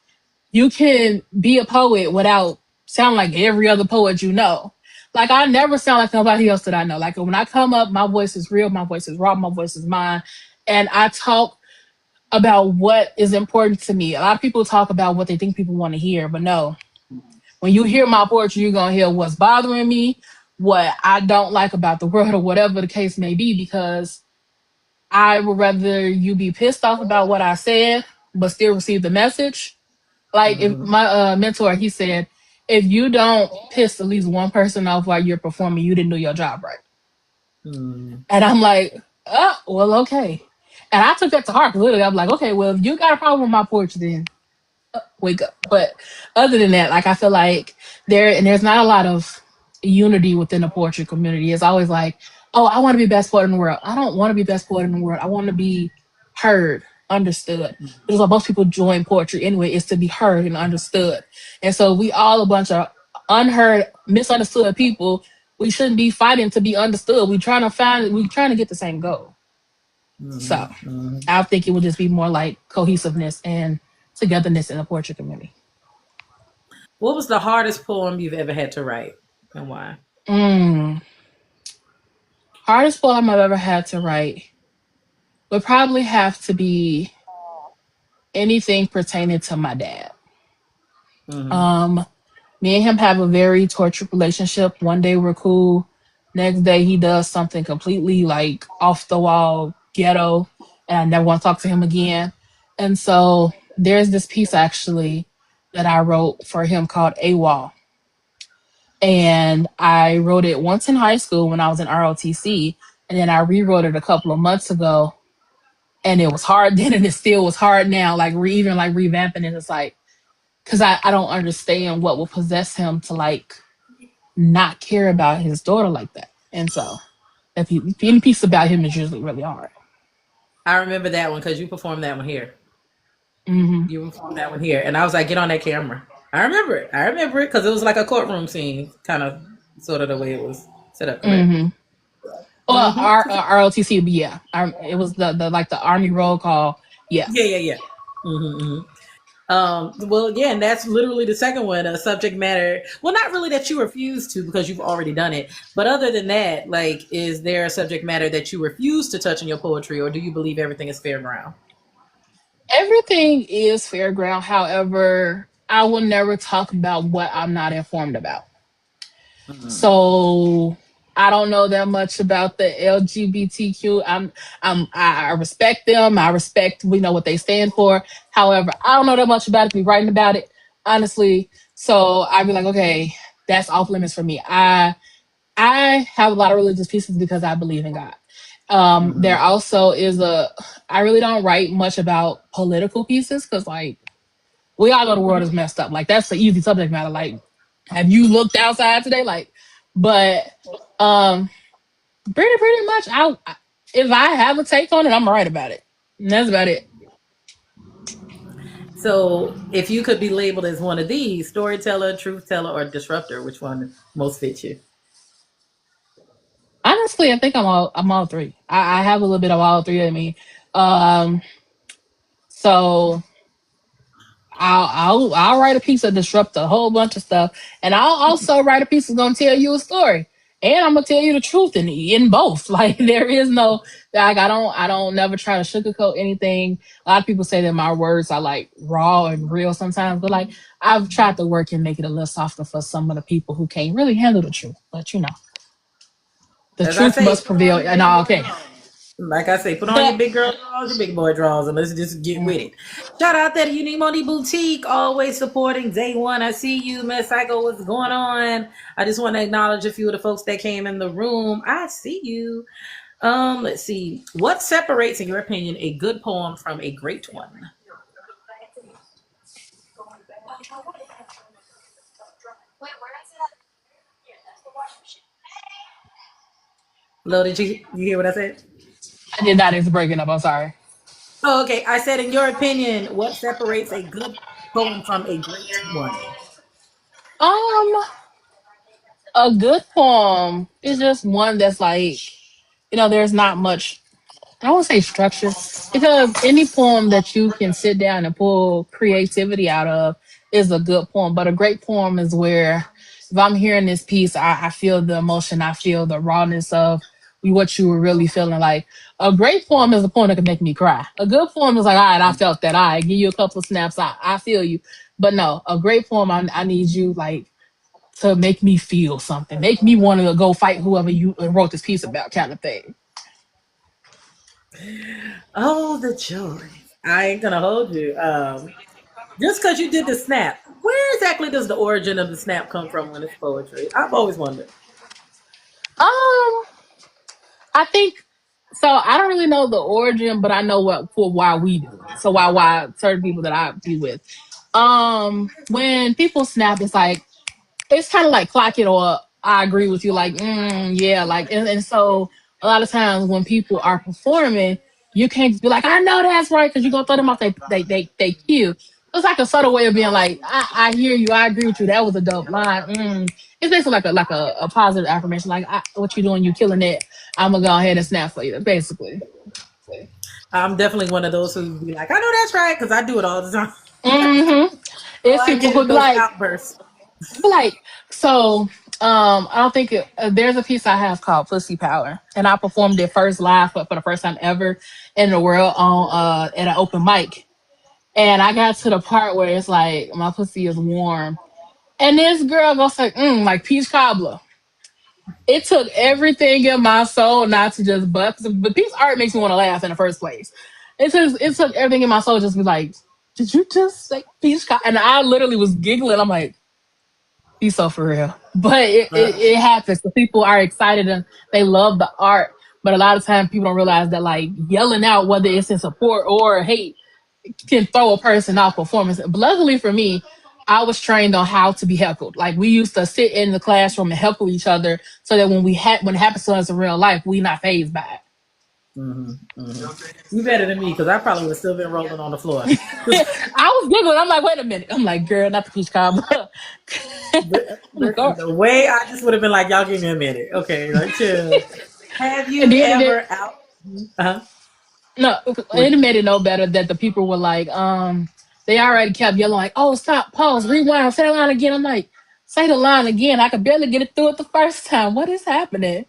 you can be a poet without sound like every other poet you know. Like I never sound like nobody else that I know. Like when I come up, my voice is real, my voice is raw, my voice is mine, and I talk about what is important to me. A lot of people talk about what they think people want to hear, but no. When you hear my poetry, you're gonna hear what's bothering me, what I don't like about the world, or whatever the case may be, because I would rather you be pissed off about what I said, but still receive the message like if Mm-hmm. my mentor, he said, if you don't piss at least one person off while you're performing, you didn't do your job right. Mm-hmm. And I'm like, oh, well, okay. And I took that to heart. Literally, I'm like, okay, well, if you got a problem with my porch, then wake up. But other than that, like I feel like there's not a lot of unity within the poetry community. It's always like, oh, I want to be best poet in the world. I don't want to be best poet in the world. I want to be heard, understood. Which is why most people join poetry anyway, is to be heard and understood. And so we all a bunch of unheard, misunderstood people. We shouldn't be fighting to be understood. We trying to get the same goal. So Mm-hmm. I think it would just be more like cohesiveness and togetherness in the poetry community. What was the hardest poem you've ever had to write and why? Mm. Hardest poem I've ever had to write would probably have to be anything pertaining to my dad. Mm-hmm. Um, Me and him have a very tortured relationship. One day we're cool. Next day he does something completely like off the wall, ghetto, and I never want to talk to him again. And so there's this piece actually that I wrote for him called AWOL. And I wrote it once in high school when I was in ROTC, and then I rewrote it a couple of months ago, and it was hard then, and it still was hard now. Like even like revamping it, it's like because I don't understand what will possess him to like not care about his daughter like that. And so if any piece about him is usually really hard. I remember that one because you performed that one here. Mm-hmm. You performed that one here, and I was like, "Get on that camera." I remember it. I remember it because it was like a courtroom scene, kind of, sort of the way it was set up. Correct. Mm-hmm. Well, Mm-hmm. our ROTC, but yeah, it was the like the Army roll call. Yeah. Yeah, yeah, yeah. Mm-hmm. Well, again, that's literally the second one, a subject matter. Well, not really that you refuse to because you've already done it. But other than that, like, is there a subject matter that you refuse to touch in your poetry, or do you believe everything is fair ground? Everything is fair ground. However, I will never talk about what I'm not informed about. Mm-hmm. So I don't know that much about the LGBTQ. I respect them. I respect what they stand for. However, I don't know that much about it to be writing about it, honestly. So I'd be like, okay, that's off limits for me. I have a lot of religious pieces because I believe in God. There Hmm. also is a. I really don't write much about political pieces because, like, we all know the world is messed up. Like, that's the easy subject matter. Like, have you looked outside today? Like, but um, pretty much, if I have a take on it, I'm gonna write about it. And that's about it. So, if you could be labeled as one of these, storyteller, truth teller, or disruptor, which one most fits you? Honestly, I think I'm all three. I have a little bit of all three of me. Um, so I'll write a piece that disrupt a whole bunch of stuff, and I'll also write a piece that's gonna tell you a story, and I'm gonna tell you the truth in both. Like there is no like I don't never try to sugarcoat anything. A lot of people say that my words are like raw and real sometimes, but like I've tried to work and make it a little softer for some of the people who can't really handle the truth. But the As I truth say, must put on prevail, your and big all boy okay. drawers. Like I say, put on your big girl drawers, your big boy drawers, and let's just get with it. Shout out that Unique Money Boutique, always supporting day one. I see you, Miss Psycho. What's going on? I just want to acknowledge a few of the folks that came in the room. I see you. Let's see. What separates, in your opinion, a good poem from a great one? Lo, did you hear what I said? I did not. It's breaking up. I'm sorry. Oh, okay. I said, in your opinion, what separates a good poem from a great one? Um, a good poem is just one that's like there's not much. I won't say structure because any poem that you can sit down and pull creativity out of is a good poem. But a great poem is where if I'm hearing this piece, I feel the emotion, I feel the rawness of what you were really feeling. Like a great poem is a poem that can make me cry. A good poem is like, all right, I felt that. I give you a couple of snaps. I feel you. But no, a great poem, I need you like to make me feel something, make me want to go fight whoever you wrote this piece about, kind of thing. Oh, the joy. I ain't gonna hold you. Just because you did the snap, where exactly does the origin of the snap come from when it's poetry? I've always wondered. Um, I think so. I don't really know the origin, but I know what for why we do it. So why certain people that I be with, when people snap, it's kind of like clock it or I agree with you, like yeah, like and so a lot of times when people are performing, you can't just be like I know that's right because you're gonna throw them off they cue. It's like a subtle way of being like I hear you, I agree with you, that was a dope line. It's basically like a positive affirmation, like what you doing, you killing it. I'm gonna go ahead and snap for you, basically. I'm definitely one of those who be like, I know that's right, because I do it all the time. Mm-hmm. All It's I people get who is be those like, outbursts. Like, so, I don't think there's a piece I have called Pussy Power, and I performed it first live for the first time ever in the world on at an open mic. And I got to the part where it's like my pussy is warm, and this girl goes like peach cobbler. It took everything in my soul not to just bust. The piece of art makes me want to laugh in the first place. It took everything in my soul just to be like, did you just say peach cobbler? And I literally was giggling. I'm like, he's so for real. But it happens. So people are excited and they love the art. But a lot of times people don't realize that like yelling out, whether it's in support or hate, can throw a person off performance. But luckily for me, I was trained on how to be heckled. Like we used to sit in the classroom and heckle each other so that when it happens to us in real life, we not phased by it. You better than me, because I probably would have still been rolling on the floor. I was giggling. I'm like, wait a minute. I'm like, girl, not the peach cobbler. Listen, the way I just would have been like, y'all give me a minute. Okay, like chill. Have And you then ever out? Uh-huh. no, What? it made it no better that the people were like, they already kept yelling like, "Oh, stop, pause, rewind, say the line again." I'm like, say the line again. I could barely get it through it the first time. What is happening?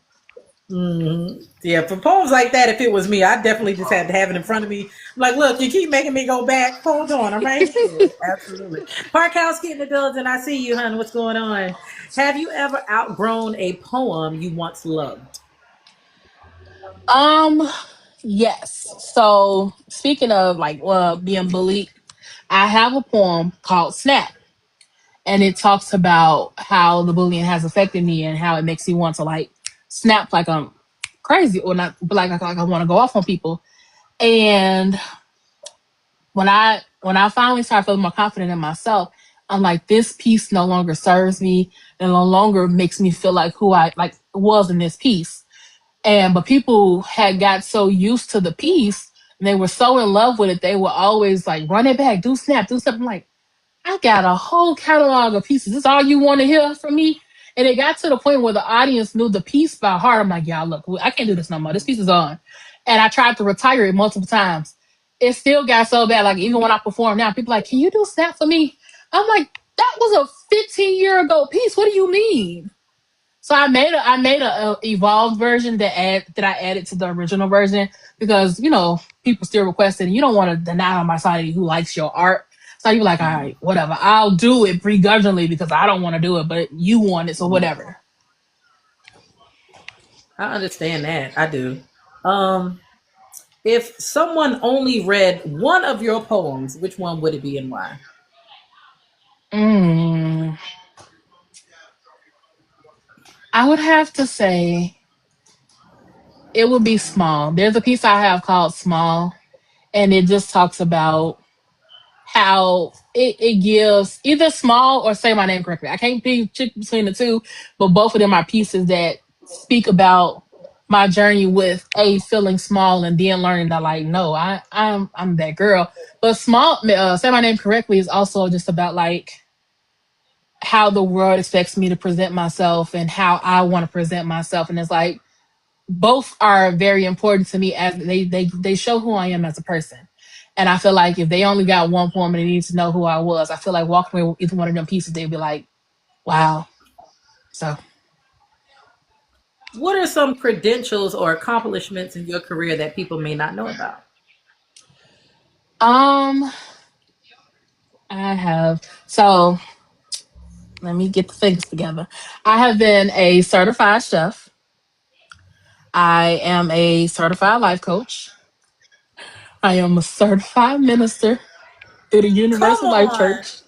Yeah, for poems like that, if it was me, I definitely just had to have it in front of me. I'm like, look, you keep making me go back. Hold on, I'm right here. Absolutely. Park House getting the building. I see you, hon. What's going on? Have you ever outgrown a poem you once loved? Um, yes. So speaking of like being bullied, I have a poem called "Snap," and it talks about how the bullying has affected me and how it makes me want to like snap like I'm crazy or not, but like I want to go off on people. And when I finally started feeling more confident in myself, I'm like, this piece no longer serves me and no longer makes me feel like who I like was in this piece. And but people had got so used to the piece and they were so in love with it, they were always like, run it back, do snap, do something. Like, I got a whole catalog of pieces. This is all you want to hear from me? And it got to the point where the audience knew the piece by heart. I'm like, y'all, look, I can't do this no more. This piece is on. And I tried to retire it multiple times. It still got so bad. Like, even when I perform now, people are like, can you do snap for me? I'm like, that was a 15-year ago piece. What do you mean? So I made a evolved version that I added to the original version because people still requested. And you don't want to deny on my side who likes your art. So you're like, all right, whatever. I'll do it begrudgingly because I don't want to do it, but you want it, so whatever. I understand that. I do. Um, if someone only read one of your poems, which one would it be and why? Mm, I would have to say it would be small. There's a piece I have called Small, and it just talks about how it gives either small or say my name correctly. I can't be between the two, but both of them are pieces that speak about my journey with a feeling small and then learning that like no, I'm that girl. But small, say my name correctly is also just about like how the world expects me to present myself and how I want to present myself, and it's like both are very important to me as they show who I am as a person. And I feel like if they only got one poem and they need to know who I was, I feel like walking away with either one of them pieces, they'd be like, wow. So, What are some credentials or accomplishments in your career that people may not know about? um, I have, so let me get the things together. I have been a certified chef. I am a certified life coach. I am a certified minister through the Come Universal Life on. Church.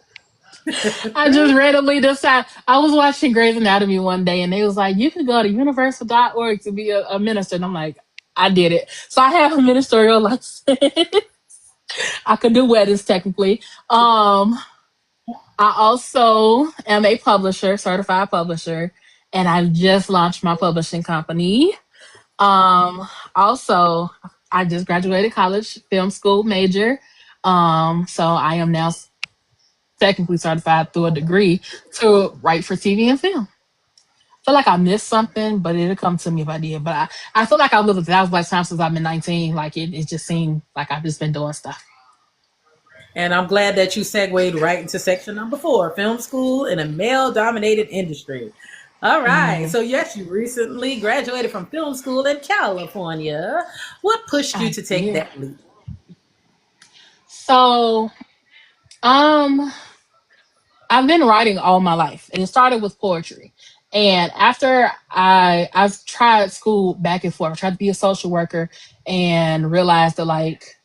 I just randomly decided. I was watching Grey's Anatomy one day, and they was like, "You can go to universal.org to be a minister." And I'm like, "I did it." So I have a ministerial license. I could do weddings technically. I also am a publisher, certified publisher, and I just launched my publishing company. Also, I just graduated college, film school major. So I am now technically certified through a degree to write for TV and film. I feel like I missed something, but it'll come to me if I did. But I feel like I've lived a thousand lifetimes since I've been 19. Like it just seemed like I've just been doing stuff. And I'm glad that you segued right into section number 4, film school in a male dominated industry. All right. Mm, So, yes, you recently graduated from film school in California. What pushed you I to take did. that leap? So, um, I've been writing all my life, and it started with poetry. And after I've tried school back and forth, I tried to be a social worker, and realized that like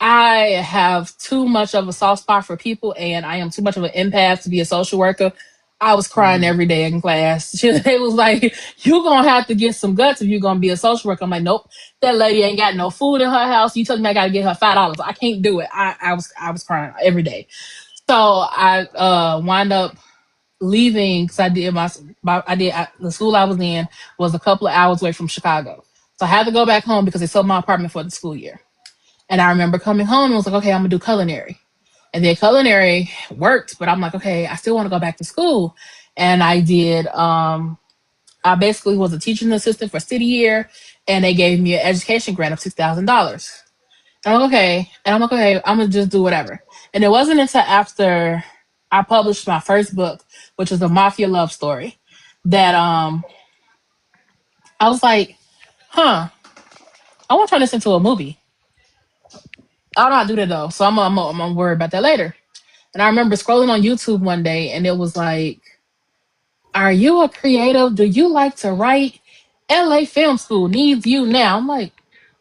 I have too much of a soft spot for people, and I am too much of an empath to be a social worker. I was crying Mhm. every day in class. They was like, "You're gonna have to get some guts if you're gonna be a social worker." I'm like, "Nope, that lady ain't got no food in her house. You telling me I gotta get her $5? I can't do it." I was crying every day. So I wind up leaving because I did the school I was in was a couple of hours away from Chicago. So I had to go back home because they sold my apartment for the school year. And I remember coming home and was like, okay, I'm gonna do culinary. And then culinary worked, but I'm like, okay, I still want to go back to school. And I did I basically was a teaching assistant for city year, and they gave me an education grant of $6,000. And I'm like, okay. And I'm like, okay, I'm gonna just do whatever. And it wasn't until after I published my first book, which is a mafia love story, that I was like, huh, I want to turn this into a movie. I don't know how to do that though, so I'm gonna worry about that later. And I remember scrolling on YouTube one day, and it was like, "Are you a creative? Do you like to write? LA Film School needs you now." I'm like,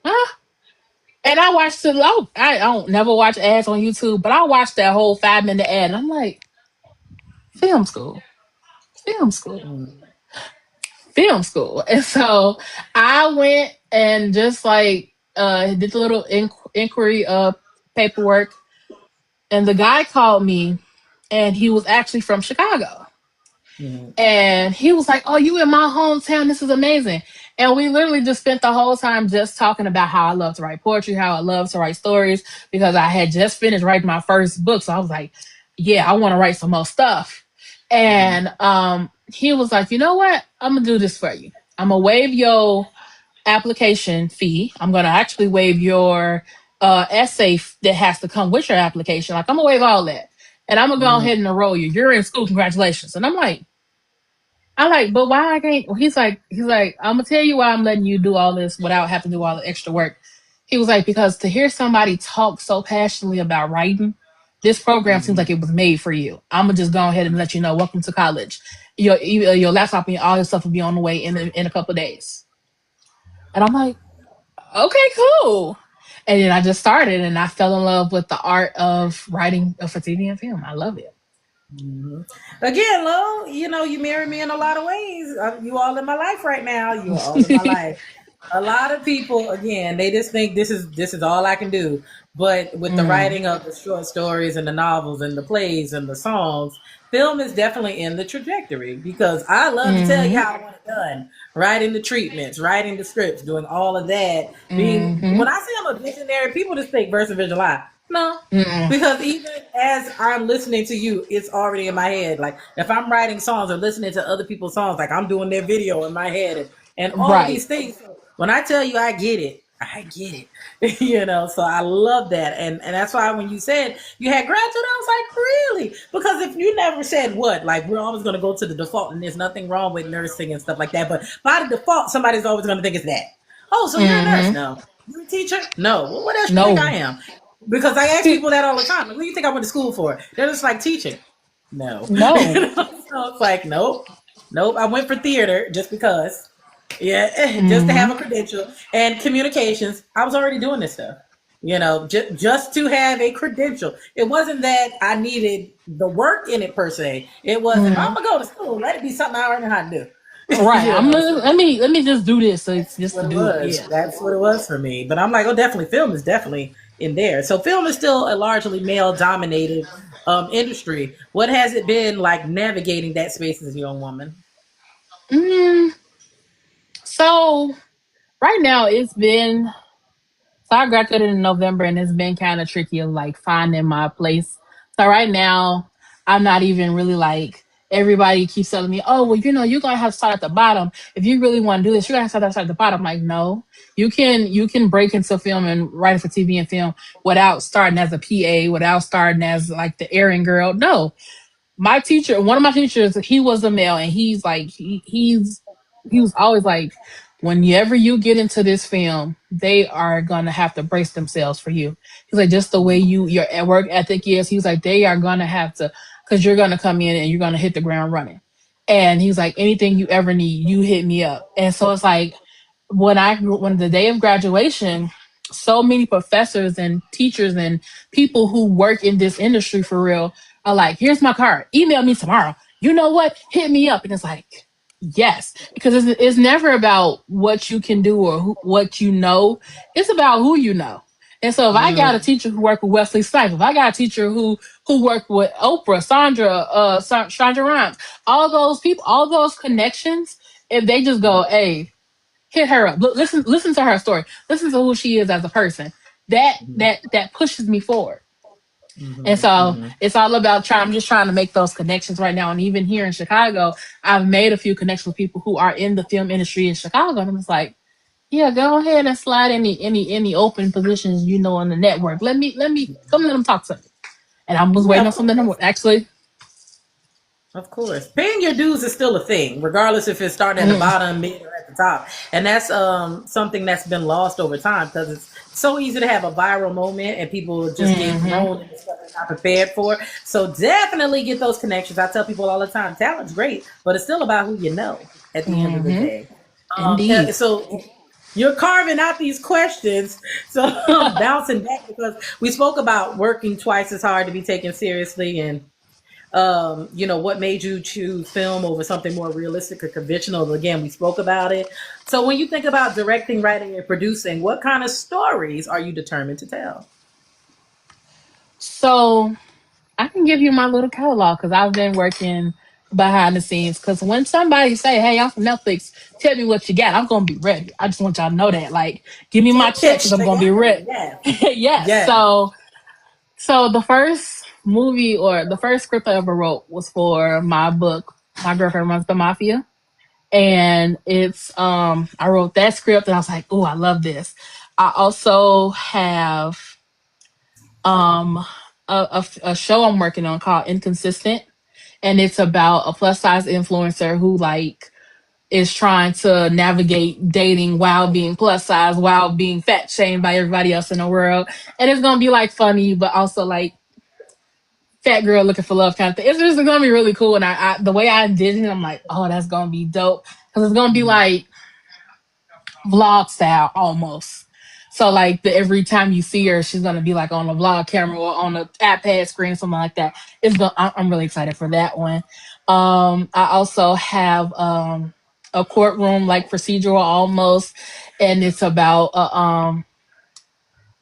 huh? And I watched it. I don't never watch ads on YouTube, but I watched that whole 5 minute ad, and I'm like, film school, film school, Mm, film school. And so I went and just like did the little inquiry paperwork, and the guy called me, and he was actually from Chicago. mm, And he was like, "Oh, you in my hometown? This is amazing." And we literally just spent the whole time just talking about how I love to write poetry, how I love to write stories, because I had just finished writing my first book. So I was like, "Yeah, I want to write some more stuff." mm, And he was like, "You know what? I'm gonna do this for you. I'm gonna waive your application fee. I'm gonna actually waive your that has to come with your application. Like I'm gonna waive all that, and I'm gonna go mm, ahead and enroll you. You're in school. Congratulations." And I'm like, but why I can't? He's like, I'm gonna tell you why I'm letting you do all this without having to do all the extra work. He was like, because to hear somebody talk so passionately about writing, this program seems mm. like it was made for you. I'm gonna just go ahead and let you know, welcome to college. Your laptop and all your stuff will be on the way in a couple of days. And I'm like, okay, cool. And then I just started, and I fell in love with the art of writing for TV and film. I love it. Mhm. Again, Lo, you marry me in a lot of ways. You all in my life right now. You are all in my life. A lot of people, again, they just think this is all I can do. But with the Mm, writing of the short stories and the novels and the plays and the songs, film is definitely in the trajectory because I love to tell you mm-hmm, how I want it done. Writing the treatments, writing the scripts, doing all of that. Being mm-hmm, when I say I'm a visionary, people just think verse and visual lie. No, mm-mm. because even as I'm listening to you, it's already in my head. Like if I'm writing songs or listening to other people's songs, like I'm doing their video in my head and all of Right. these things. So when I tell you I get it, I get it. So I love that. And that's why when you said you had gratitude, I was like, really? Because if you never said what, like we're always gonna go to the default and there's nothing wrong with nursing and stuff like that. But by the default, somebody's always gonna think it's that. Oh, so you're a nurse? Mm-hmm. No. You're a teacher? No. Well, what else you think I No. am? Because I ask people that all the time. Like, what do you think I went to school for? They're just like teaching. No. No. So it's like, nope. Nope. I went for theater just because. Yeah, just to have Mm-hmm. a credential and communications. I was already doing this stuff. Just to have a credential. It wasn't that I needed the work in it per se. It was if I'm Mm-hmm. gonna go to school, let it be something I already know how to do. Right. So Let me just do this. So it's that's just what to it do it. was. Yeah. That's what it was for me. But I'm like, oh, definitely, film is definitely in there. So film is still a largely male dominated industry. What has it been like navigating that space as a young woman? Mm, so right now it's been so I graduated in November, and it's been kind of tricky of like finding my place. So right now I'm not even really like everybody keeps telling me, oh well, you're gonna have to start at the bottom. If you really want to do this, you're gonna have to start at the bottom. I'm like, no, you can break into film and write for TV and film without starting as a PA, without starting as like the airing girl. No, my teacher, one of my teachers, he was a male, and he's like, he was always like, whenever you get into this film, they are gonna have to brace themselves for you. He's like, just the way your work ethic is. He's like, they are gonna have to, because you're gonna come in and you're gonna hit the ground running. And he's like, anything you ever need, you hit me up. And so it's like, when the day of graduation, so many professors and teachers and people who work in this industry for real are like, here's my card, email me tomorrow. You know what? Hit me up. And it's like, yes, because it's never about what you can do or what you know. It's about who you know. And so if I got a Mm, teacher who worked with Wesley Snipes, if I got a teacher who worked with Oprah, Sandra Rhimes, all those people, all those connections, if they just go, hey, hit her up. Listen to her story. Listen to who she is as a person. That pushes me forward. And mhm, so mhm. it's all about trying. I'm just trying to make those connections right now. And even here in Chicago, I've made a few connections with people who are in the film industry in Chicago. And I'm just like, yeah, go ahead and slide any open positions in the network. Let me come let them talk to me. And I was Yeah, waiting of on something to course. actually. Of course, paying your dues is still a thing, regardless if it's starting at the Mm, bottom, mid, or at the top. And that's something that's been lost over time because it's so easy to have a viral moment and people just get mm-hmm, thrown into stuff they're not prepared for. So definitely get those connections. I tell people all the time, talent's great, but it's still about who you know at the end of the mm-hmm. day. Indeed. So you're carving out these questions. So I'm bouncing back because we spoke about working twice as hard to be taken seriously and What made you choose film over something more realistic or conventional? Again, we spoke about it. So when you think about directing, writing, and producing, what kind of stories are you determined to tell? So I can give you my little catalog because I've been working behind the scenes. Because when somebody say, "Hey, I'm from Netflix, tell me what you got," I'm gonna be ready. I just want y'all to know that. Like, give me my Take check because pitch I'm gonna be together. ready. Yes. Yes. Yes. So the first movie or the first script I ever wrote was for my book. My girlfriend runs the mafia, and it's I wrote that script and I was like, "Oh, I love this." I also have um a show I'm working on called Inconsistent, and it's about a plus size influencer who like is trying to navigate dating while being plus size, while being fat shamed by everybody else in the world. And it's gonna be like funny, but also like fat girl looking for love kind of thing. It's just gonna be really cool. And I the way I envision it, I'm like, oh, that's gonna be dope because it's gonna be like vlog style almost. So like every time you see her, she's gonna be like on a vlog camera or on a iPad screen, something like that. I'm really excited for that one. I also have a courtroom like procedural almost, and it's about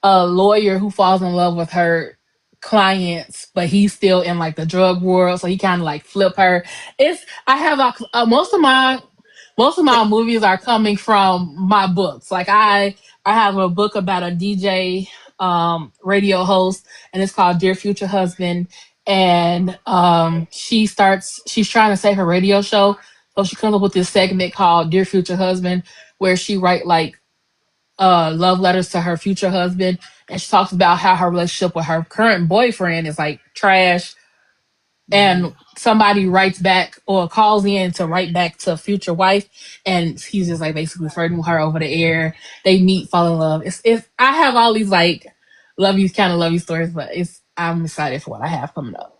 a lawyer who falls in love with her clients, but he's still in like the drug world, so he kind of like flip her. It's I have most of my movies are coming from my books. Like I have a book about a DJ radio host, and it's called Dear Future Husband. And she's trying to save her radio show, so she comes up with this segment called Dear Future Husband, where she write like love letters to her future husband, and she talks about how her relationship with her current boyfriend is like trash, and somebody writes back or calls in to write back to future wife, and he's just like basically flirting with her over the air. They meet, fall in love. It's I have all these like love you stories, but it's I'm excited for what I have coming up.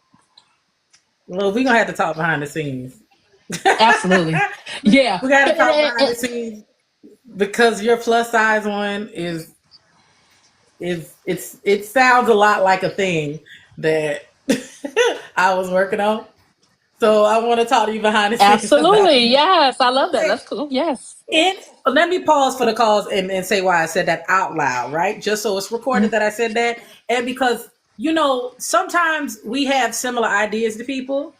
Well, we're gonna have to talk behind the scenes. Absolutely. Yeah. We got to talk behind the scenes because your plus size one it sounds a lot like a thing that I was working on. So I want to talk to you behind the scenes about Absolutely. it. Yes. I love that. That's cool. Yes. Let me pause for the cause and say why I said that out loud, right? Just so it's recorded that I said that. And because, sometimes we have similar ideas to people,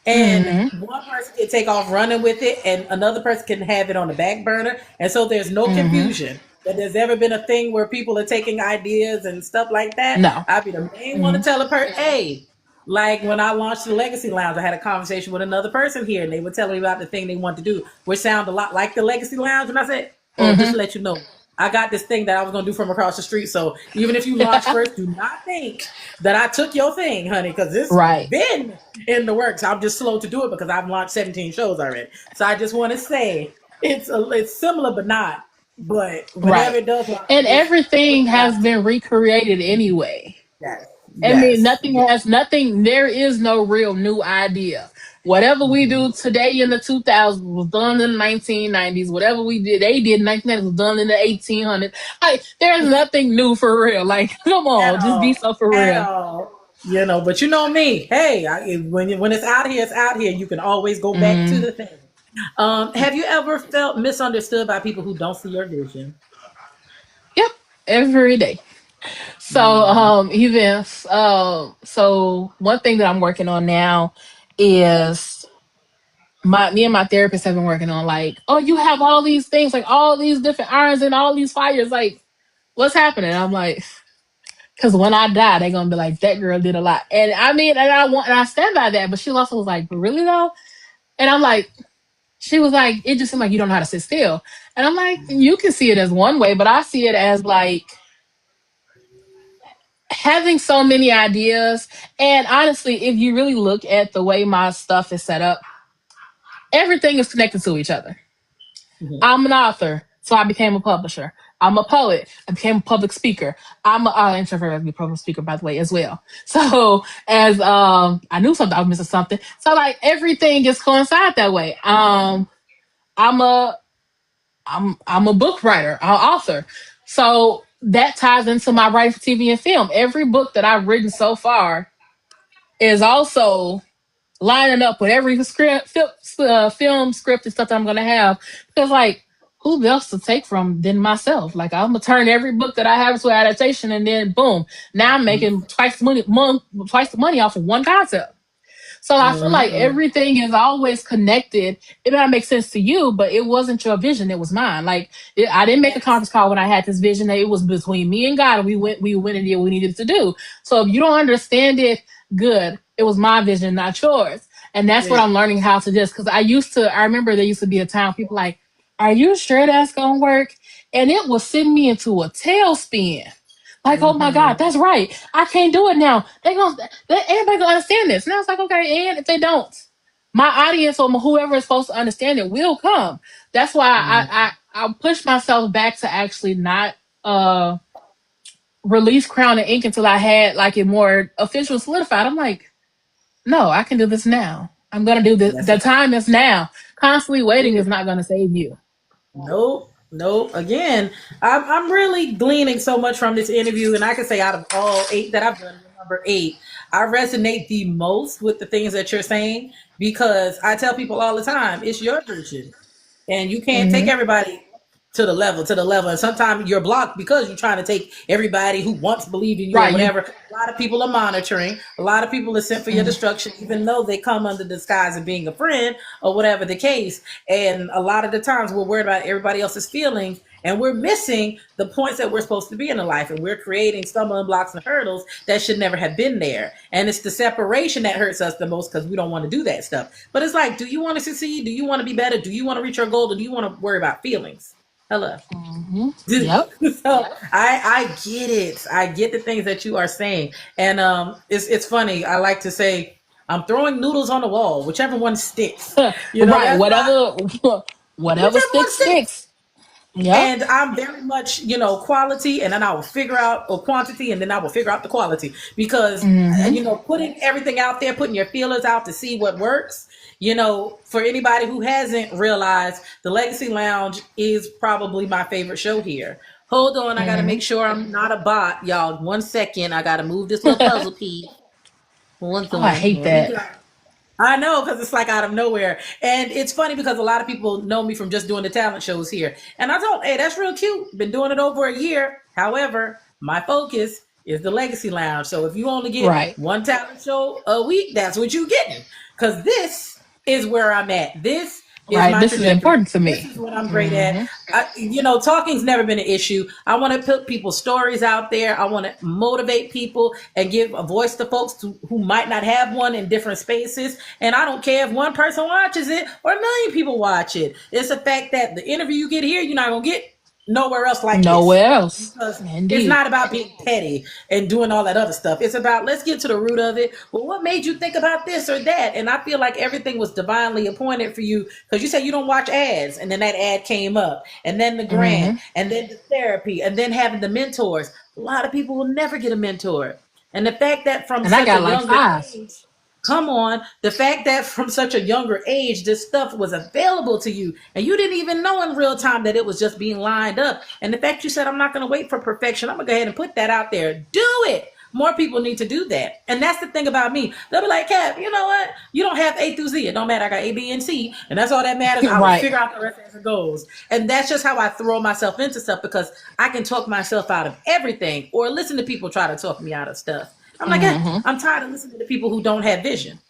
and Mm-hmm. one person can take off running with it, and another person can have it on the back burner. And so there's no Mm-hmm. confusion that there's ever been a thing where people are taking ideas and stuff like that. No. I'd be the main one to Mm-hmm. tell a person, hey, like when I launched the Legacy Lounge, I had a conversation with another person here, and they were telling me about the thing they want to do, which sounded a lot like the Legacy Lounge. And I said, "Oh, just Mm-hmm. to let you know, I got this thing that I was going to do from across the street. So even if you launch first, do not think that I took your thing, honey, because it's Right. been in the works. I'm just slow to do it because I've launched 17 shows already. So I just want to say it's similar, but not. But whenever Right. it does launch, And just put everything that has out there. been recreated anyway. Yes, I mean, yes, yes. nothing, there is no real new idea. Whatever we do today in the 2000s was done in the 1990s. Whatever we did, they did in 1990s was done in the 1800s. Like, there's nothing new for real. Like, come At on, just be all, so for at real. all. But you know me. Hey, when it's out here, it's out here. You can always go back to Mm, the thing. Have you ever felt misunderstood by people who don't see your vision? yep, every day. So, Mm-hmm. so one thing that I'm working on now is me and my therapist have been working on like, oh, you have all these things, like all these different irons and all these fires, like what's happening? I'm like, because when I die, they're gonna be like, that girl did a lot. And I mean, and I stand by that, but she also was like, but really though? And I'm like, she was like, it just seemed like you don't know how to sit still. And I'm like, you can see it as one way, but I see it as like having so many ideas. And honestly, if you really look at the way my stuff is set up, everything is connected to each other. I'm an author, so I became a publisher. I'm a poet. I became a public speaker. I'm an introvert as a public speaker, by the way, as well. So as I knew something, I was missing something. So like everything just coincide that way. I'm a I'm a book writer, an author. So that ties into my writing for TV and film. Every book that I've written so far is also lining up with every film script and stuff that I'm gonna have. Because like, who else to take from than myself? Like, I'm gonna turn every book that I have into an adaptation, and then boom, now I'm making twice the money off of one concept. So I feel like Mm-hmm. everything is always connected. It might make sense to you, but it wasn't your vision; it was mine. Like I didn't make a Yes. conference call when I had this vision. It was between me and God, and we went and did what we needed to do. So if you don't understand it, good. It was my vision, not yours. And that's what Yeah. I'm learning how to just because I remember there used to be a time people like, are you sure that's gonna work? And it was sending me into a tailspin. Like, oh my God, Mm-hmm. that's right. I can't do it now. Everybody gonna understand this. And I was like, okay, and if they don't, my audience or whoever is supposed to understand it will come. That's why Mm-hmm. I push myself back to actually not uh release Crown and Ink until I had like it more official solidified. I'm like, no, I can do this now. I'm gonna do this. That's The a time is now. Constantly waiting is fact. not gonna save you. Nope, nope. Again, I'm really gleaning so much from this interview, and I can say out of all eight that I've done, number eight, I resonate the most with the things that you're saying because I tell people all the time, it's your vision, and you can't take Mm-hmm. everybody to the level, and sometimes you're blocked because you're trying to take everybody who once believed in you or Right. You. whatever. A lot of people are monitoring, a lot of people are sent for your Mm, destruction, even though they come under the disguise of being a friend or whatever the case. And a lot of the times we're worried about everybody else's feelings, and we're missing the points that we're supposed to be in the life, and we're creating stumbling blocks and hurdles that should never have been there. And it's the separation that hurts us the most because we don't want to do that stuff. But it's like, do you want to succeed? Do you want to be better? Do you want to reach your goal? Or do you want to worry about feelings? Hello. mm-hmm. Yep. So I get it. I get the things that you are saying. And it's funny. I like to say I'm throwing noodles on the wall, whichever one sticks. Right. That's my Whatever whichever one sticks, sticks. sticks. Yep. And I'm very much, quality, and then I will figure out or quantity, and then I will figure out the quality because, Mm-hmm. putting everything out there, putting your feelers out to see what works. For anybody who hasn't realized, the Legacy Lounge is probably my favorite show here. Hold on, I got to Mm-hmm. make sure I'm not a bot, y'all. 1 second, I got to move this little puzzle piece. Hold Oh, I on, hate here we that. go. I know because it's like out of nowhere. And it's funny because a lot of people know me from just doing the talent shows here. And I told, hey, that's real cute. Been doing it over a year. However, my focus is the Legacy Lounge. So if you only get Right. one talent show a week, that's what you're getting. Because this is where I'm at. This is Right. my This is trajectory. important to This me. is what I'm great at. Mm-hmm. Talking's never been an issue. I want to put people's stories out there. I want to motivate people and give a voice to folks who might not have one in different spaces. And I don't care if one person watches it or a million people watch it. It's the fact that the interview you get here, you're not going to get nowhere else like this, Nowhere else. because it's Indeed. not about being petty and doing all that other stuff. It's about, let's get to the root of it. Well, what made you think about this or that? And I feel like everything was divinely appointed for you because you said you don't watch ads, and then that ad came up, and then the grant, Mm-hmm. and then the therapy, and then having the mentors. A lot of people will never get a mentor. And the fact that from And I such a got like younger five. age, come on, the fact that from such a younger age this stuff was available to you and you didn't even know in real time that it was just being lined up, and the fact you said, I'm not going to wait for perfection, I'm going to go ahead and put that out there, do it. More people need to do that. And that's the thing about me. They'll be like, Cap, you know what, you don't have A through Z, it don't matter, I got A, B, and C, and that's all that matters. I will Right. figure out the rest as it goes. And that's just how I throw myself into stuff, because I can talk myself out of everything or listen to people try to talk me out of stuff. I'm like, Mm-hmm. I'm tired of listening to people who don't have vision.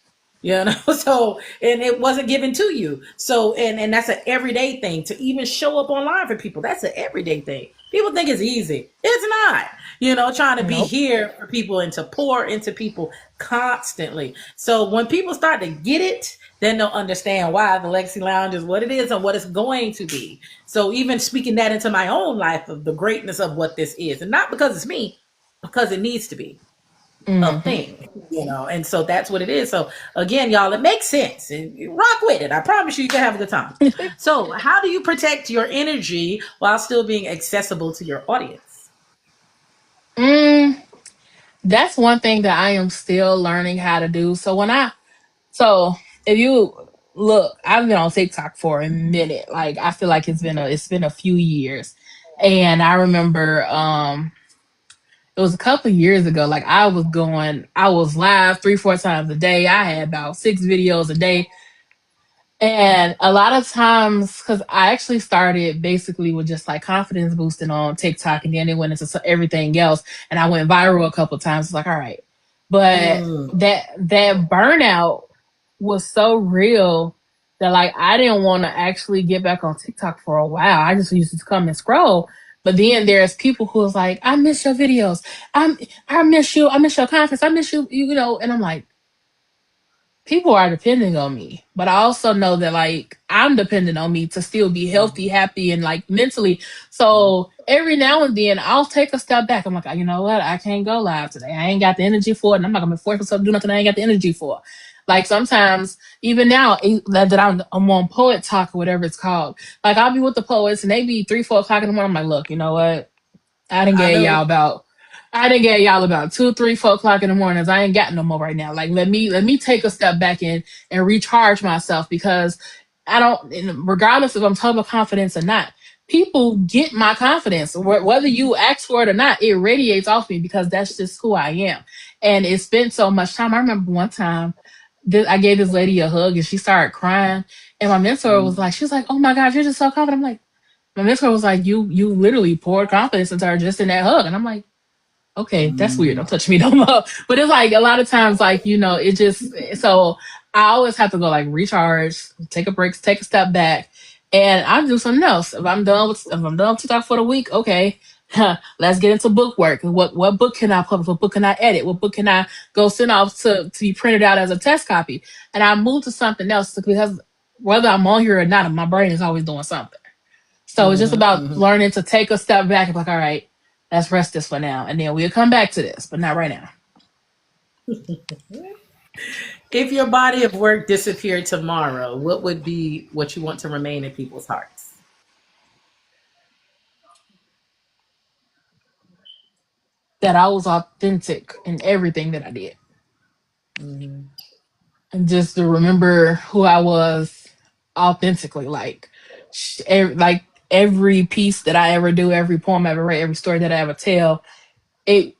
So, and it wasn't given to you. So, and that's an everyday thing to even show up online for people. That's an everyday thing. People think it's easy. It's not. Trying to be Nope. here for people and to pour into people constantly. So when people start to get it, then they'll understand why the Legacy Lounge is what it is and what it's going to be. So even speaking that into my own life of the greatness of what this is, and not because it's me, because it needs to be a Mm-hmm. thing. And so that's what it is. So again, y'all, it makes sense, and you rock with it. I promise you can have a good time. So how do you protect your energy while still being accessible to your audience? Mm, that's one thing that I am still learning how to do. So if you look, I've been on TikTok for a minute. Like I feel like it's been a few years. And I remember it was a couple of years ago. Like I was live 3, 4 times a day. I had about 6 videos a day. And a lot of times, because I actually started basically with just like confidence boosting on TikTok, and then it went into everything else, and I went viral a couple of times. It's like, all right, but Mm. that burnout was so real that like I didn't want to actually get back on TikTok for a while. I just used to come and scroll. But then there's people who was like, I miss your videos. I miss you. I miss your conference. I miss you. You know. And I'm like, people are depending on me, but I also know that like I'm dependent on me to still be healthy, happy, and like mentally. So every now and then I'll take a step back. I'm like, you know what? I can't go live today. I ain't got the energy for it, and I'm not gonna force myself to do nothing I ain't got the energy for. Like sometimes, even now that I'm on Poet Talk or whatever it's called, like I'll be with the poets and they be 3, 4 o'clock in the morning. I'm like, look, you know what? I didn't I get know. y'all about I didn't get y'all about 2, 3, 4 o'clock in the mornings. I ain't got no more right now. Like let me take a step back and recharge myself because I don't regardless if I'm total confidence or not, people get my confidence. Whether you ask for it or not, it radiates off me because that's just who I am. And it spent so much time. I remember one time I gave this lady a hug and she started crying. And my mentor was like, she was like, oh my God, you're just so confident. I'm like, my mentor was like, you literally poured confidence into her just in that hug. And I'm like, okay, that's weird. Mm. Don't touch me no more. But it's like a lot of times, like, it just, so I always have to go like recharge, take a break, take a step back, and I do something else. If I'm done with TikTok for the week, okay, let's get into book work. What book can I publish? What book can I edit? What book can I go send off to be printed out as a test copy? And I move to something else because whether I'm on here or not, my brain is always doing something. So it's just Mhm, about mhm. learning to take a step back and be like, all right, let's rest this for now. And then we'll come back to this, but not right now. If your body of work disappeared tomorrow, what would be what you want to remain in people's hearts? That I was authentic in everything that I did. Mhm. And just to remember who I was authentically. Like every piece that I ever do, every poem I ever write, every story that I ever tell,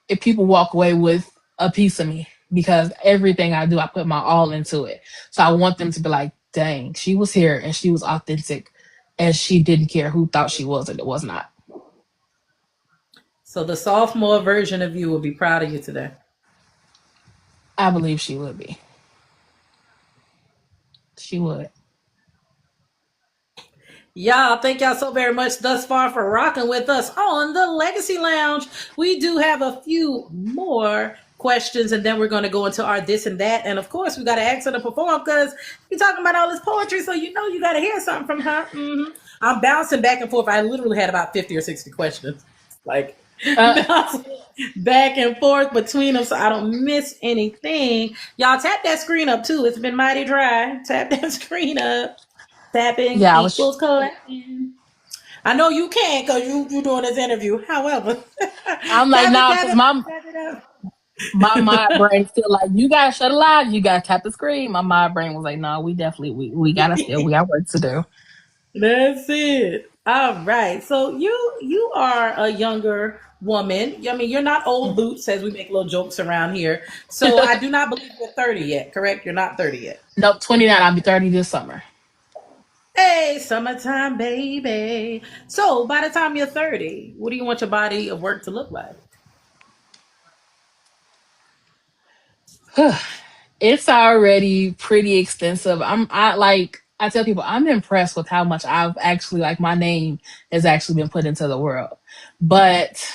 if people walk away with a piece of me because everything I do, I put my all into it. So I want them to be like, dang, she was here and she was authentic and she didn't care who thought she was and it was not. So the sophomore version of you will be proud of you today. I believe she would be. She would. Y'all, thank y'all so very much thus far for rocking with us on the Legacy Lounge. We do have a few more questions, and then we're going to go into our this and that. And of course, we got to ask her to perform because you're talking about all this poetry, so you know you got to hear something from her. I'm bouncing back and forth. I literally had about 50 or 60 questions, like Uh, bouncing back and forth between them, so I don't miss anything. Y'all tap that screen up too. It's been mighty dry. Tap that screen up. Tapping yeah, I was. equals collecting. I know you can because you doing this interview. However, I'm like, tap it, nah, tap because it, tap it my up. brain still like, you gotta shut a live, you gotta tap the screen. My brain was like, no, we definitely we gotta still we got work to do. That's it. All right. So you are a younger woman. I mean, you're not old boots, as we make little jokes around here. So I do not believe you're 30 yet. Correct? You're not 30 yet. Nope, 29. I'll be 30 this summer. Hey, summertime, baby. So by the time you're 30, what do you want your body of work to look like? It's already pretty extensive. I tell people I'm impressed with how much I've actually like my name has actually been put into the world. But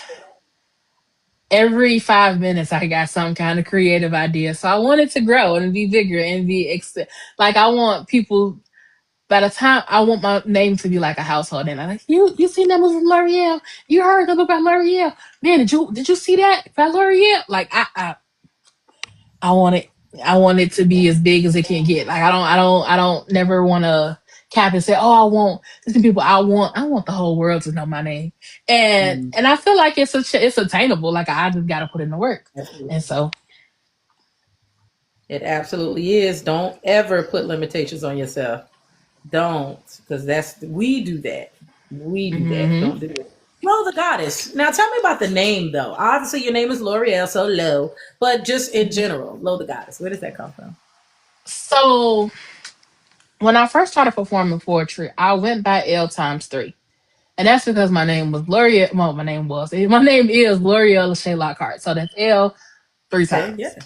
every 5 minutes I got some kind of creative idea. So I want it to grow and be bigger and like I want people by the time I want my name to be like a household name. I'm like, you seen that movie from L'Oreal? You heard about L'Oreal? Man, did you see that by L'Oreal? Like I want it. I want it to be as big as it can get. Like I don't never want to cap and say, oh, I want these people. I want the whole world to know my name, and Mm, and I feel like it's attainable. Like I just got to put in the work, and absolutely. so It absolutely is. Don't ever put limitations on yourself. Don't, because we do that. We do that. hmm Don't do it. Flo the Goddess. Now tell me about the name though. Obviously your name is L'Oreal, so low, but just in general, Flo the Goddess. Where does that come from? So when I first started performing poetry, I went by L times three. And that's because my name was L'Oreal. Well, my name is L'Oreal Lachey Lockhart. So that's L three Okay, yeah. times.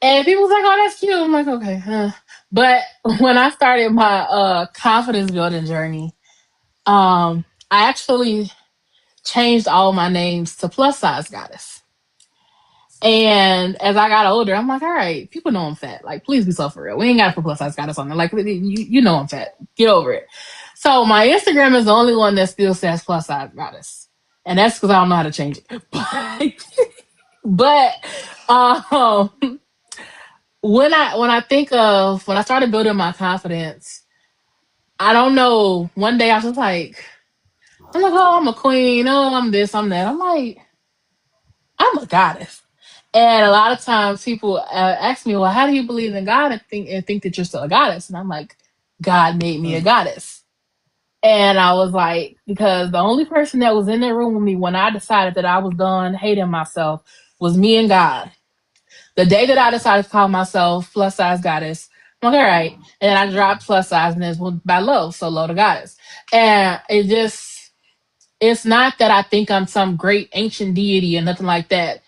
And people was like, oh, that's cute. I'm like, okay, huh. But when I started my confidence building journey, I actually changed all my names to plus size goddess. And as I got older, I'm like, all right, people know I'm fat. Like, please be so for real. We ain't got to put plus size goddess on there. Like, you know I'm fat. Get over it. So my Instagram is the only one that still says plus size goddess. And that's because I don't know how to change it. But um, when I think of when I started building my confidence, I don't know. One day I was like, oh, I'm a queen. Oh, I'm this, I'm that. I'm like, I'm a goddess. And a lot of times people ask me, well, how do you believe in God and think that you're still a goddess? And I'm like, God made me a Mm. goddess. And I was like, because the only person that was in that room with me when I decided that I was done hating myself was me and God. The day that I decided to call myself plus size goddess, I'm like, all right. And then I dropped plus size and it's by low, so low to goddess. And it's not that I think I'm some great ancient deity or nothing like that.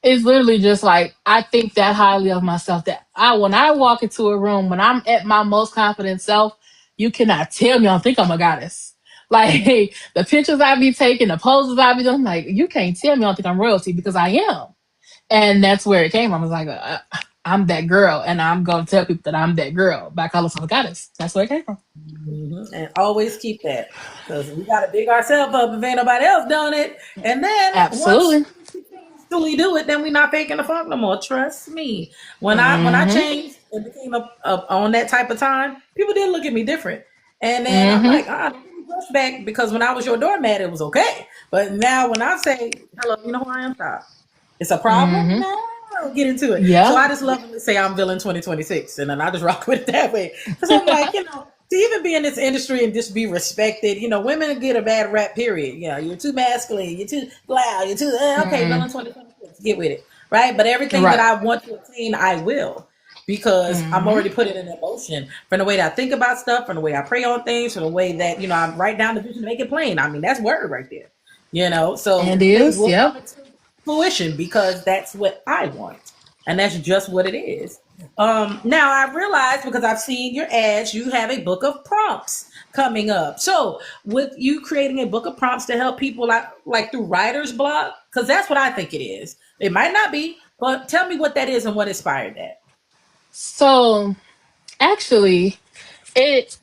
It's literally just like I think that highly of myself that when I walk into a room, when I'm at my most confident self, you cannot tell me I don't think I'm a goddess. Like the pictures I be taking, the poses I be doing, I'm like, you can't tell me I don't think I'm royalty because I am. And that's where it came from. I was like, I'm that girl, and I'm going to tell people that I'm that girl by calling myself a goddess. That's where it came from. And always keep that because we got to big ourselves up if ain't nobody else done it. And then once Absolutely. we truly do it, then we not faking the funk no more. Trust me. When I Mm-hmm. changed and became on that type of time, people did look at me different. And then I'm Mm-hmm. like, brush back because when I was your doormat, it was okay. But now when I say hello, you know who I am? Stop. It's a problem? Mm-hmm. No, get into it. So Yep. I just love to say I'm villain 2026, and then I just rock with it that way. Because I'm like, to even be in this industry and just be respected, women get a bad rap, period. You're too masculine, you're too loud, you're too, okay, villain Mm-hmm. 2026, get with it. Right? But everything that Right. I want to attain, I will. Because I'm Mm-hmm. already put it in emotion from the way that I think about stuff, from the way I pray on things, from the way that, I write down the vision to make it plain. I mean, that's word right there. So And things is. will come Yep. into fruition because that's what I want. And that's just what it is. Now I realize because I've seen your ads, you have a book of prompts coming up. So with you creating a book of prompts to help people like through writer's block, because that's what I think it is. It might not be, but tell me what that is and what inspired that. So actually, it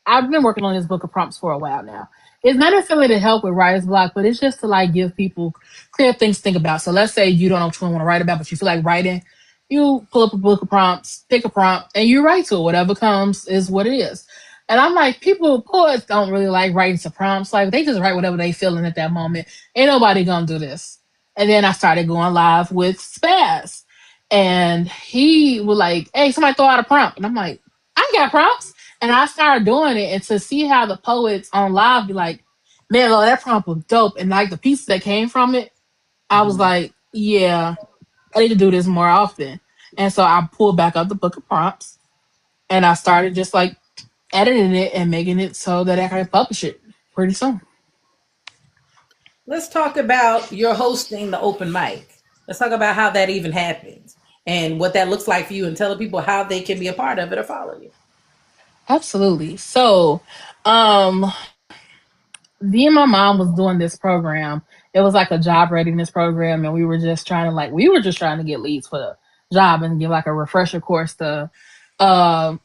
I've been working on this book of prompts for a while now. It's not necessarily to help with writer's block, but it's just to like give people creative things to think about. So let's say you don't know what you want to write about, but you feel like writing, you pull up a book of prompts, pick a prompt, and you write to it. Whatever comes is what it is. And I'm like, poets don't really like writing to prompts. Like they just write whatever they feeling at that moment. Ain't nobody gonna do this. And then I started going live with Spaz. And he was like, hey, somebody throw out a prompt. And I'm like, I got prompts. And I started doing it. And to see how the poets on live be like, man, Lord, that prompt was dope. And like the pieces that came from it, I was Mhm. like, yeah, I need to do this more often. And so I pulled back up the book of prompts and I started just like editing it and making it so that I can publish it pretty soon. Let's talk about your hosting the open mic. Let's talk about how that even happens and what that looks like for you and tell the people how they can be a part of it or follow you. Absolutely. So, um, me and my mom was doing this program. It was like a job readiness program, and we were just trying to get leads for the job and give like a refresher course to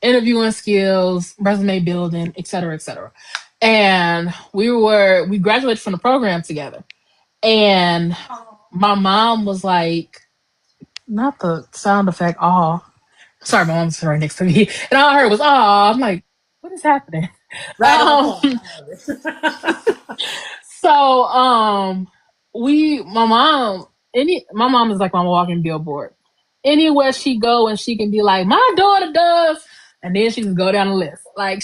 interviewing skills, resume building, et cetera, et cetera. And we graduated from the program together. And my mom was like, not the sound effect, oh, sorry, my mom's right next to me. And all I heard was, oh, I'm like, what is happening? Right on Um, point. I love it. So, we, my mom is like my walking billboard. Anywhere she go and she can be like, my daughter does, and then she can go down the list. Like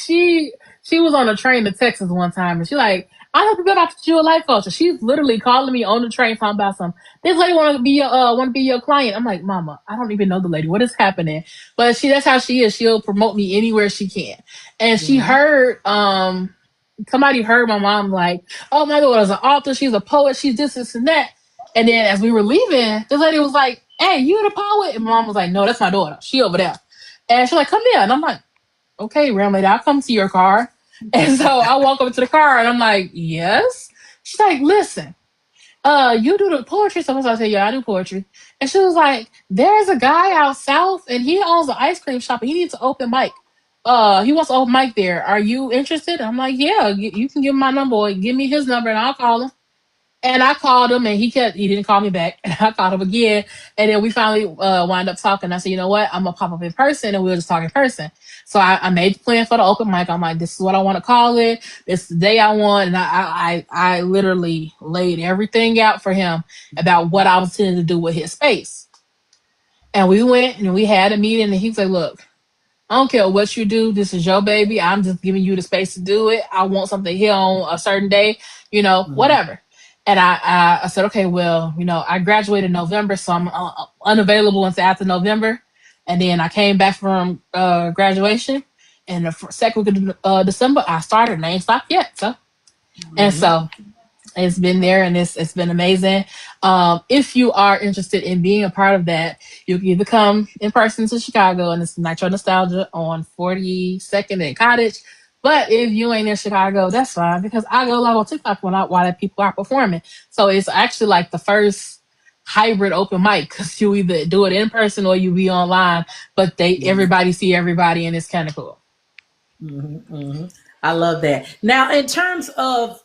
She was on a train to Texas one time, and she like, I have to go out to you a life coach. And she's literally calling me on the train talking about some. This lady want to be your client. I'm like, Mama, I don't even know the lady. What is happening? But that's how she is. She'll promote me anywhere she can. And she Mhm. heard somebody heard my mom like, oh, my daughter's an author. She's a poet. She's this and that. And then as we were leaving, this lady was like, hey, you the poet? And my mom was like, no, that's my daughter. She over there. And she's like, come here. And I'm like, okay, Ram lady, I'll come to your car. And so I walk over to the car and I'm like, yes. She's like, listen, you do the poetry stuff. So I said, yeah, I do poetry. And she was like, there's a guy out south and he owns an ice cream shop and he needs an open mic. He wants an open mic there. Are you interested? I'm like, yeah, you can give him my number or give me his number and I'll call him. And I called him and he didn't call me back. And I called him again. And then we finally wind up talking. I said, you know what? I'm going to pop up in person and we'll just talk in person. So I made the plan for the open mic. I'm like, this is what I want to call it. This is the day I want. And I literally laid everything out for him about what I was intending to do with his space. And we went and we had a meeting and he was like, look, I don't care what you do. This is your baby. I'm just giving you the space to do it. I want something here on a certain day, Mhm. whatever. And I said, okay, well, I graduated in November, so I'm unavailable until after November. And then I came back from graduation. And the second week of December, I started and I ain't stopped yet. And Mhm. so it's been there and it's been amazing. If you are interested in being a part of that, you can either come in person to Chicago and it's Nitro Nostalgia on 42nd and Cottage. But if you ain't in Chicago, that's fine because I go live on TikTok while people are performing. So it's actually like the first hybrid open mic because you either do it in person or you be online, but everybody see everybody and it's kind of cool. Hmm. I love that. Now, in terms of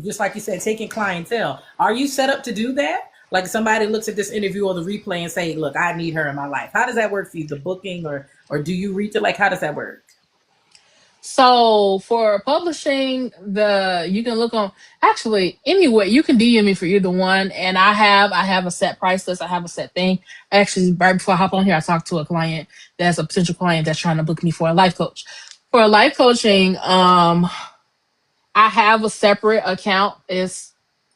just like you said, taking clientele, are you set up to do that? Like somebody looks at this interview or the replay and say, "Look, I need her in my life." How does that work for you? The booking, or do you reach it? Like, how does that work? So for publishing, the you can look on actually anyway. You can DM me for either one, and I have a set price list. I have a set thing. Actually, right before I hop on here, I talked to a client that's a potential client that's trying to book me for a life coach. For life coaching, I have a separate account. It's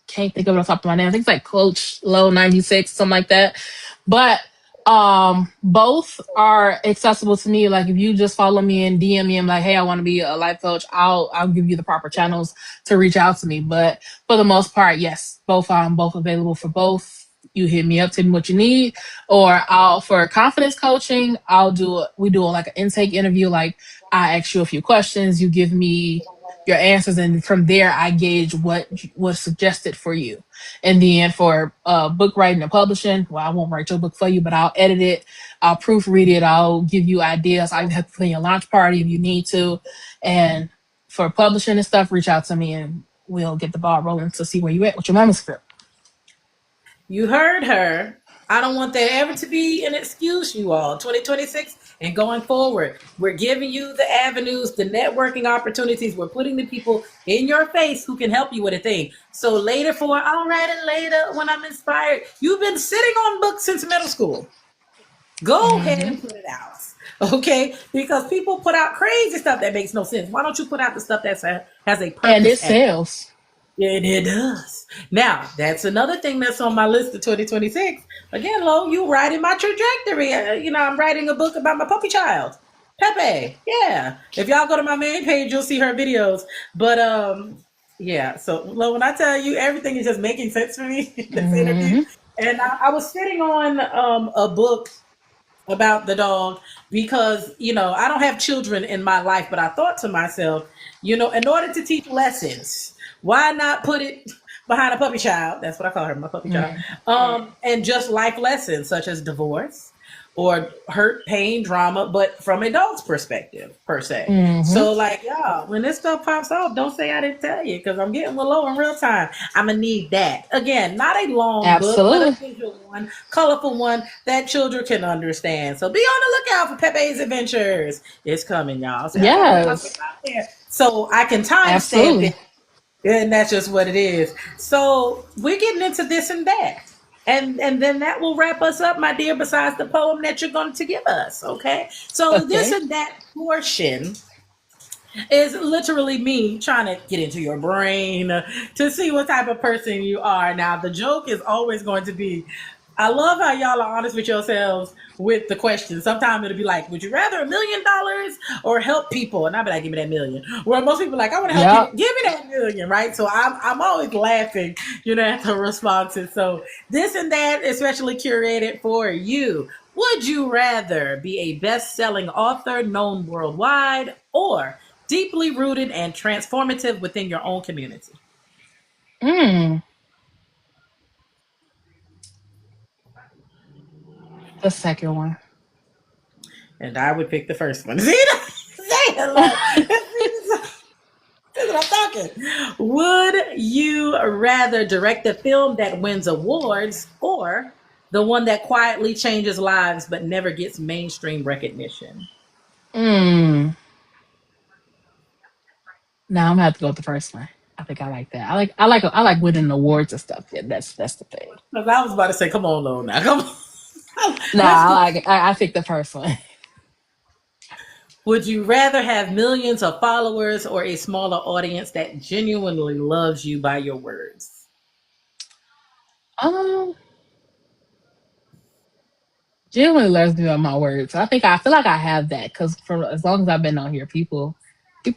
can't think of it off the top of my name. I think it's like Coach Low 96, something like that. But both are accessible to me. Like if you just follow me and DM me, I'm like, hey, I want to be a life coach. I'll give you the proper channels to reach out to me. But for the most part, yes, both available for both. You hit me up, tell me what you need, or I'll for confidence coaching. We do like an intake interview. Like I ask you a few questions, you give me your answers, and from there I gauge what was suggested for you. And then for book writing and publishing, well, I won't write your book for you, but I'll edit it, I'll proofread it, I'll give you ideas. I have to plan your launch party if you need to. And for publishing and stuff, reach out to me and we'll get the ball rolling to see where you at with your manuscript. You heard her. I don't want that ever to be an excuse, you all. 2026 and going forward, we're giving you the avenues, the networking opportunities. We're putting the people in your face who can help you with a thing. So later for I'll write it later when I'm inspired. You've been sitting on books since middle school. Go ahead Mm-hmm. and put it out. Okay? Because people put out crazy stuff that makes no sense. Why don't you put out the stuff that has a And purpose it at it? sells. Yeah, it does. Now, that's another thing that's on my list of 2026. Again, Lo, you riding my trajectory. I'm writing a book about my puppy child, Pepe. Yeah. If y'all go to my main page, you'll see her videos. But yeah. So, Lo, when I tell you everything is just making sense for me in this interview, Mm-hmm. and I was sitting on a book about the dog because I don't have children in my life, but I thought to myself, in order to teach lessons, why not put it behind a puppy child? That's what I call her, my puppy child. And just life lessons such as divorce or hurt, pain, drama, but from a dog's perspective per se. Mm-hmm. So like y'all, when this stuff pops off, don't say I didn't tell you because I'm getting low in real time. I'm gonna need that again, not a long book, but a Absolutely. visual one, colorful one that children can understand. So be on the lookout for Pepe's Adventures. It's coming, y'all. So I gotta put myself Yes. out there so I can timestamp Absolutely. it, and that's just what it is. So we're getting into this and that. And then that will wrap us up, my dear, besides the poem that you're going to give us. Okay. So this Okay. and that portion Is literally me trying to get into your brain to see what type of person you are. Now, the joke is always going to be, I love how y'all are honest with yourselves with the question. Sometimes it'll be like, would you rather $1 million or help people? And I'll be like, give me that million. Where most people are like, I want to help people. Yep. Give me that million, right? So I'm always laughing, at the responses. So this and that, especially curated for you. Would you rather be a best-selling author known worldwide or deeply rooted and transformative within your own community? Mm, the second one. And I would pick the first one. See, saying like, this is what I'm talking. Would you rather direct a film that wins awards or the one that quietly changes lives but never gets mainstream recognition? Mm. Now I'm gonna have to go with the first one. I think I like that. I like winning awards and stuff. Yeah, that's the thing. Because I was about to say, come on, Lo, now, come on. Nah, Let's I get. like it. I think the first one. Would you rather have millions of followers or a smaller audience that genuinely loves you by your words? Um, genuinely loves me on my words. I feel like I have that because for as long as I've been on here, people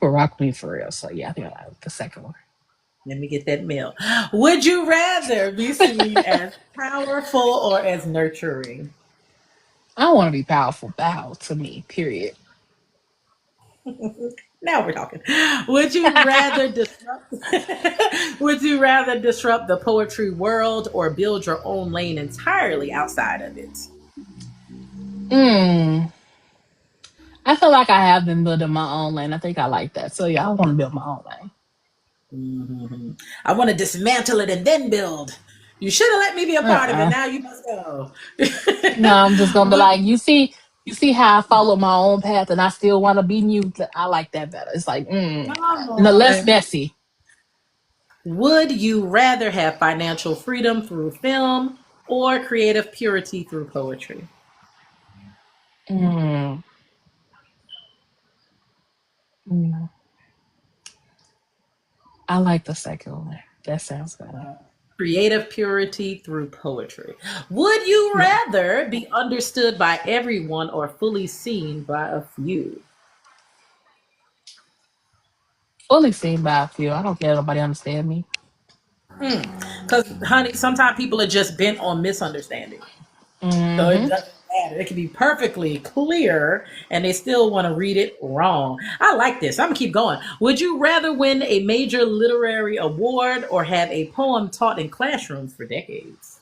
rock me for real. So yeah, I think I like the second one. Let me get that mail. Would you rather be seen as powerful or as nurturing? I want to be powerful. Bow to me. Period. Now we're talking. Would you rather disrupt Would you rather disrupt the poetry world or build your own lane entirely outside of it? mm, I feel like I have been building my own lane. I think I like that. So yeah, I want to build my own lane. Hmm. I want to dismantle it and then build. You should have let me be a part of it. Uh-uh. Now you must go. No, I'm just gonna be Would like, you see how I follow my own path, and I still want to be new. I like that better. It's like, Come no, less on. messy. Would you rather have financial freedom through film or creative purity through poetry? Mm, mm. I like the second one. That sounds better. Creative purity through poetry. Would you Yeah, rather be understood by everyone or fully seen by a few? fully seen by a few. I don't care if nobody understand me. Because, honey, sometimes people are just bent on misunderstanding. So it Hmm. doesn't matter. It can be perfectly clear and they still want to read it wrong. I like this. I'm going to keep going. Would you rather win a major literary award or have a poem taught in classrooms for decades?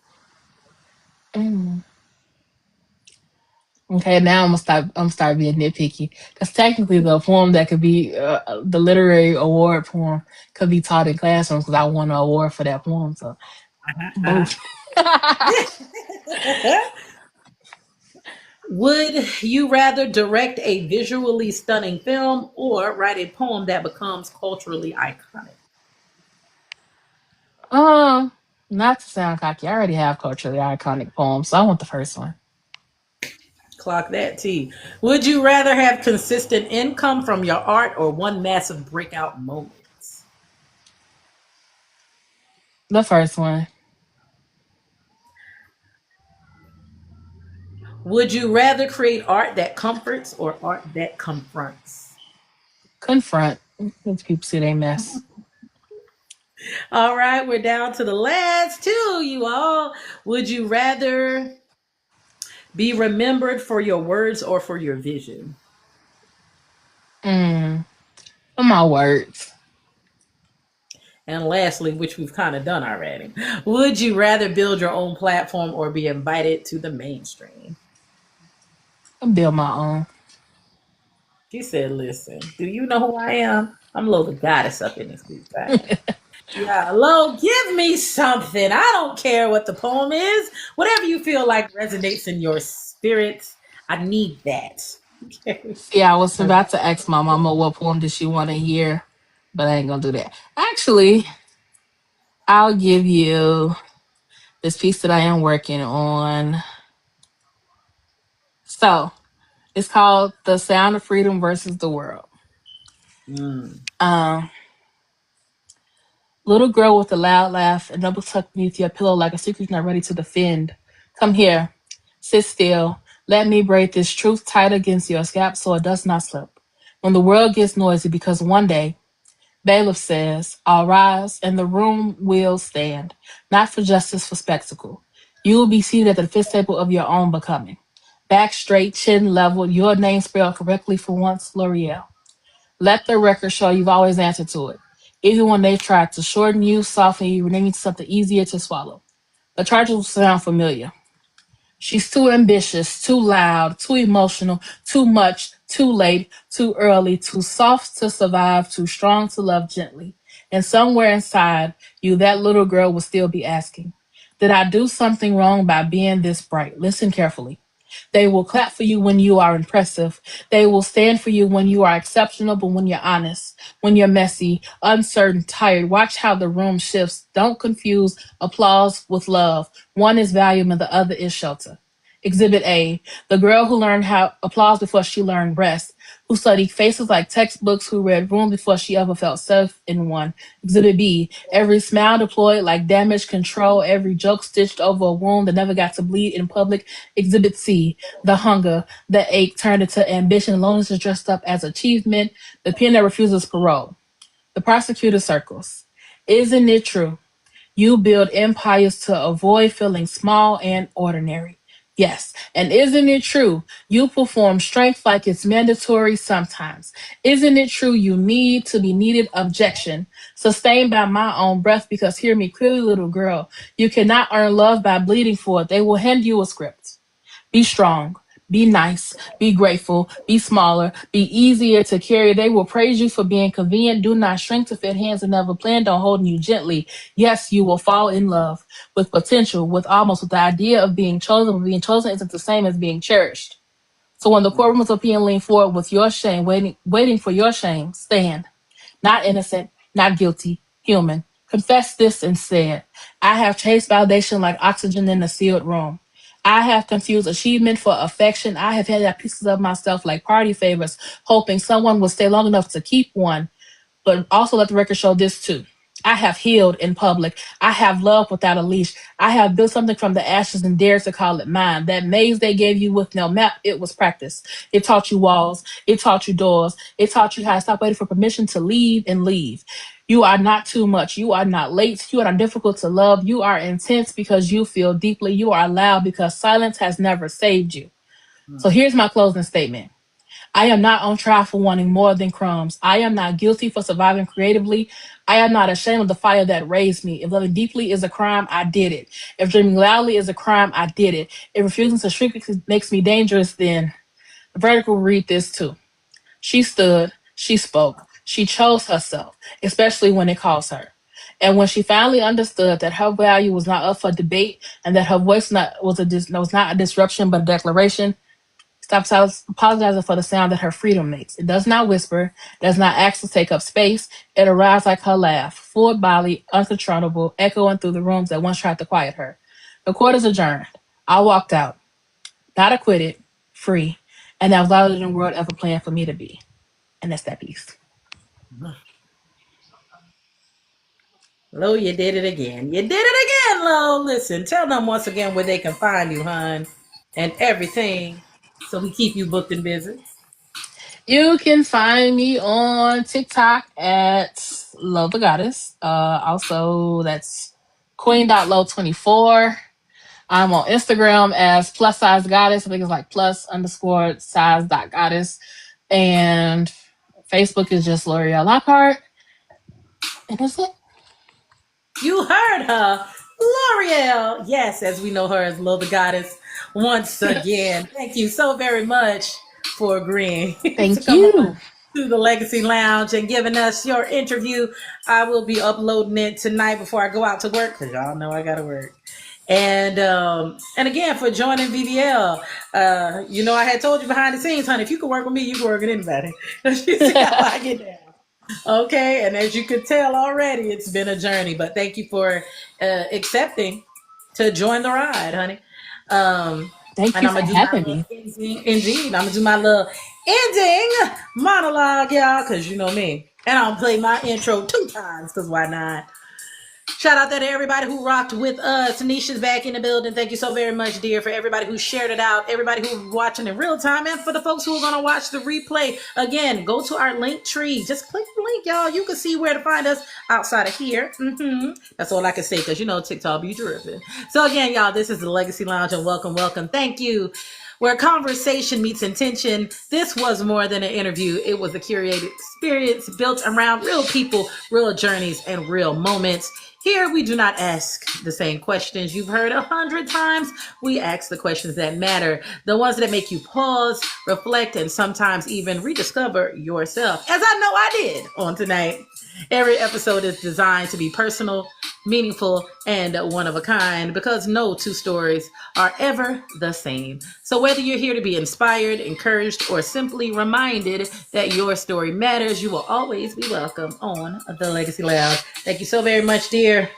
Mm. Okay, now I'm gonna start being nitpicky because technically the poem that could be the literary award poem could be taught in classrooms because I won an award for that poem. So Uh-huh. both. Would you rather direct a visually stunning film or write a poem that becomes culturally iconic? Um, not to sound cocky, I already have culturally iconic poems, so I want the first one. Clock that T. Would you rather have consistent income from your art or one massive breakout moment? The first one. Would you rather create art that comforts or art that confronts? Confront. Let people see they mess. All right, we're down to the last two, you all. Would you rather be remembered for your words or for your vision? Mm. For my words. And lastly, which we've kind of done already, would you rather build your own platform or be invited to the mainstream? I build my own. She said, listen, do you know who I am? I'm Lola Goddess up in this big thing. Yeah, Lo, give me something. I don't care what the poem is. Whatever you feel like resonates in your spirit, I need that. Okay. See, I was about to ask my mama what poem did she want to hear, but I ain't gonna do that. Actually, I'll give you this piece that I am working on. So it's called The Sound of Freedom versus the World. Mm. Um, Little girl with a loud laugh and double tucked beneath your pillow like a secret not ready to defend. Come here. Sit still. Let me braid this truth tight against your scalp so it does not slip. When the world gets noisy, because one day, bailiff says, I'll rise and the room will stand, not for justice, for spectacle. You will be seated at the fifth table of your own becoming. Back straight, chin leveled, your name spelled correctly for once, L'Oreal. Let the record show you've always answered to it. Even when they've tried to shorten you, soften you, rename you to something easier to swallow. The charges will sound familiar. She's too ambitious, too loud, too emotional, too much, too late, too early, too soft to survive, too strong to love gently. And somewhere inside you, that little girl will still be asking, did I do something wrong by being this bright? Listen carefully. They will clap for you when you are impressive. They will stand for you when you are exceptional, but when you're honest, when you're messy, uncertain, tired, watch how the room shifts. Don't confuse applause with love. One is volume and the other is shelter. Exhibit A, the girl who learned how applause before she learned rest, who studied faces like textbooks, who read room before she ever felt safe in one. Exhibit B, every smile deployed like damage control, every joke stitched over a wound that never got to bleed in public. Exhibit C, the hunger, the ache turned into ambition, loneliness is dressed up as achievement, the pen that refuses parole. The prosecutor circles. Isn't it true? You build empires to avoid feeling small and ordinary. Yes, and isn't it true? You perform strength like it's mandatory sometimes. Isn't it true you need to be needed? Objection. Sustained by my own breath, because hear me clearly, little girl. You cannot earn love by bleeding for it. They will hand you a script. Be strong. Be nice. Be grateful. Be smaller. Be easier to carry. They will praise you for being convenient. Do not shrink to fit hands and never planned on holding you gently. Yes, you will fall in love with potential, with almost with the idea of being chosen. But being chosen isn't the same as being cherished. So when the courtroom is opinion lean forward with your shame, waiting for your shame, stand. Not innocent, not guilty, human. Confess this instead. I have chased validation like oxygen in a sealed room. I have confused achievement for affection. I have handed out pieces of myself like party favors, hoping someone will stay long enough to keep one. But also let the record show this too. I have healed in public. I have loved without a leash. I have built something from the ashes and dared to call it mine. That maze they gave you with no map, it was practice. It taught you walls. It taught you doors. It taught you how to stop waiting for permission to leave and leave. You are not too much. You are not late. You are not difficult to love. You are intense because you feel deeply. You are loud because silence has never saved you. So here's my closing statement. I am not on trial for wanting more than crumbs. I am not guilty for surviving creatively. I am not ashamed of the fire that raised me. If loving deeply is a crime, I did it. If dreaming loudly is a crime, I did it. If refusing to shrink makes me dangerous, then the verdict will read this too. She stood, she spoke, she chose herself, especially when it calls her. And when she finally understood that her value was not up for debate and that her voice was not a disruption but a declaration, stop apologizing for the sound that her freedom makes. It does not whisper, does not ask to take up space. It arrives like her laugh, full body, uncontrollable, echoing through the rooms that once tried to quiet her. The court is adjourned. I walked out, not acquitted, free, and that was louder than the world ever planned for me to be. And that's that piece. Lo, you did it again. You did it again, Lo. Listen, tell them once again where they can find you, hun, and everything, so we keep you booked and busy. You can find me on TikTok at Love the Goddess. Also, that's Queen.low24. I'm on Instagram as plus size goddess. I think it's like plus underscore size dot goddess. And Facebook is just L'Oreal Lockhart. And that's it. You heard her, L'Oreal. Yes, as we know her as Lo the Goddess. Once again, thank you so very much for agreeing to Thank come on you. to the Legacy Lounge and giving us your interview. I will be uploading it tonight before I go out to work because y'all know I gotta work. And again for joining VBL. You know I had told you behind the scenes, honey. If you can work with me, you can work with anybody. You see how I get down. Okay, and as you could tell already, it's been a journey. But thank you for accepting to join the ride, honey. Um, Thank And you I'm for gonna do my having little me. ending. Indeed, I'm gonna do my little ending monologue, y'all, because you know me. And I'll play my intro 2 times, because why not? Shout out there to everybody who rocked with us. Tanisha's back in the building. Thank you so very much, dear, for everybody who shared it out, everybody who's watching in real time, and for the folks who are going to watch the replay. Again, go to our link tree. Just click the link, y'all. You can see where to find us outside of here. That's all I can say because, you know, TikTok be dripping. So, again, y'all, this is the Legacy Lounge, and welcome, welcome. Thank you. Where conversation meets intention. This was more than an interview. It was a curated experience built around real people, real journeys, and real moments. Here, we do not ask the same questions you've heard 100 times. We ask the questions that matter, the ones that make you pause, reflect, and sometimes even rediscover yourself, as I know I did on tonight. Every episode is designed to be personal, meaningful, and one of a kind because no two stories are ever the same. So, whether you're here to be inspired, encouraged, or simply reminded that your story matters, you will always be welcome on the Legacy Lounge. Thank you so very much, dear.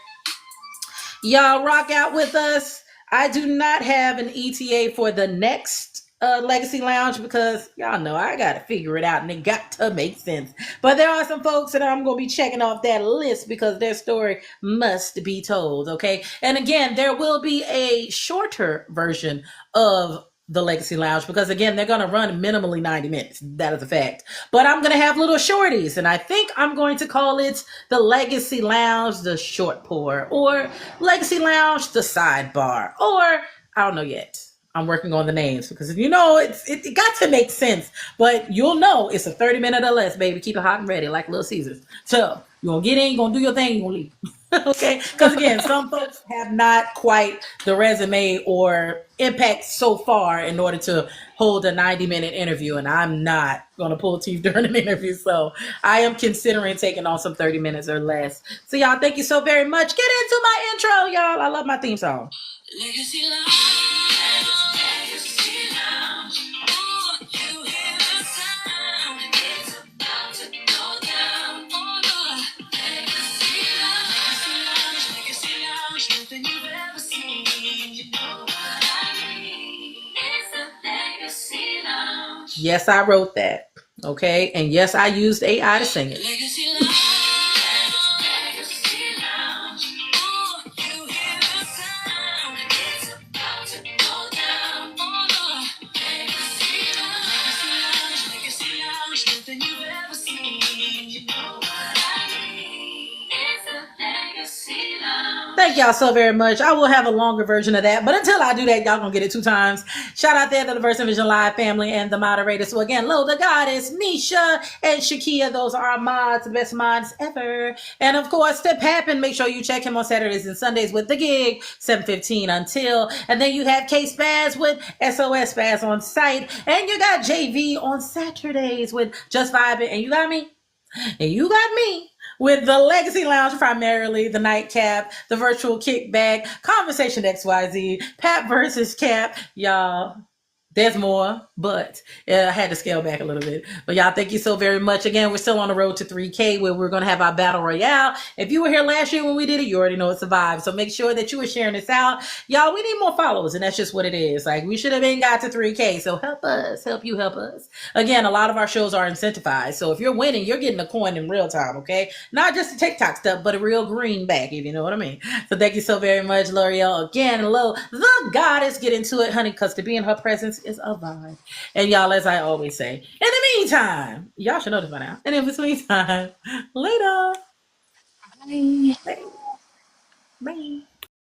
Y'all rock out with us. I do not have an ETA for the next Legacy Lounge because y'all know I got to figure it out and it got to make sense. But there are some folks that I'm going to be checking off that list because their story must be told, okay? And again, there will be a shorter version of the Legacy Lounge because again, they're going to run minimally 90 minutes. That is a fact. But I'm going to have little shorties and I think I'm going to call it the Legacy Lounge, the short pour, or Legacy Lounge, the sidebar, or I don't know yet. I'm working on the names because you know it got to make sense, but you'll know it's a 30-minute or less, baby. Keep it hot and ready, like Little Caesars. So you gonna get in, you gonna do your thing, you gonna leave. Okay, because again, some folks have not quite the resume or impact so far in order to hold a 90-minute interview, and I'm not gonna pull teeth during an interview, so I am considering taking on some 30 minutes or less. So y'all, thank you so very much. Get into my intro, y'all. I love my theme song. Legacy Lounge, Legacy Lounge. Ooh, you hear the sound. It's about to go down. Oh, Lord. Legacy Lounge, Legacy Lounge. Nothing you've ever seen. You know what I mean. It's the Legacy Lounge. Yes, I wrote that. Okay, and yes, I used AI to sing it. Legacy Lounge. Thank y'all so very much. I will have a longer version of that, but until I do that, y'all gonna get it 2 times. Shout out there to the Verse and Vision Live family and the moderators. So again, Lo the Goddess, Nisha, and Shakia. Those are our mods, the best mods ever. And of course, Step Happen. Make sure you check him on Saturdays and Sundays with The Gig, 7:15 until. And then you have K Spaz with SOS Spaz on site. And you got JV on Saturdays with Just Vibing. And you got me. And you got me with the Legacy Lounge, primarily the nightcap, the virtual kickback, Conversation XYZ, Pat versus Cap. Y'all, there's more, but I had to scale back a little bit. But y'all, thank you so very much. Again, we're still on the road to 3K where we're going to have our battle royale. If you were here last year when we did it, you already know it's a vibe. So make sure that you are sharing this out. Y'all, we need more followers, and that's just what it is. Like, we should have been got to 3K. So help us, help you, help us. Again, a lot of our shows are incentivized. So if you're winning, you're getting a coin in real time, okay? Not just the TikTok stuff, but a real greenback, if you know what I mean. So tap you so very much, L'Oreal. Again, Lo, the Goddess, get into it, honey, because to be in her presence is a vibe. And y'all, as I always say, in the meantime, y'all should know this by now. And in between time, later. Bye. Bye. Bye.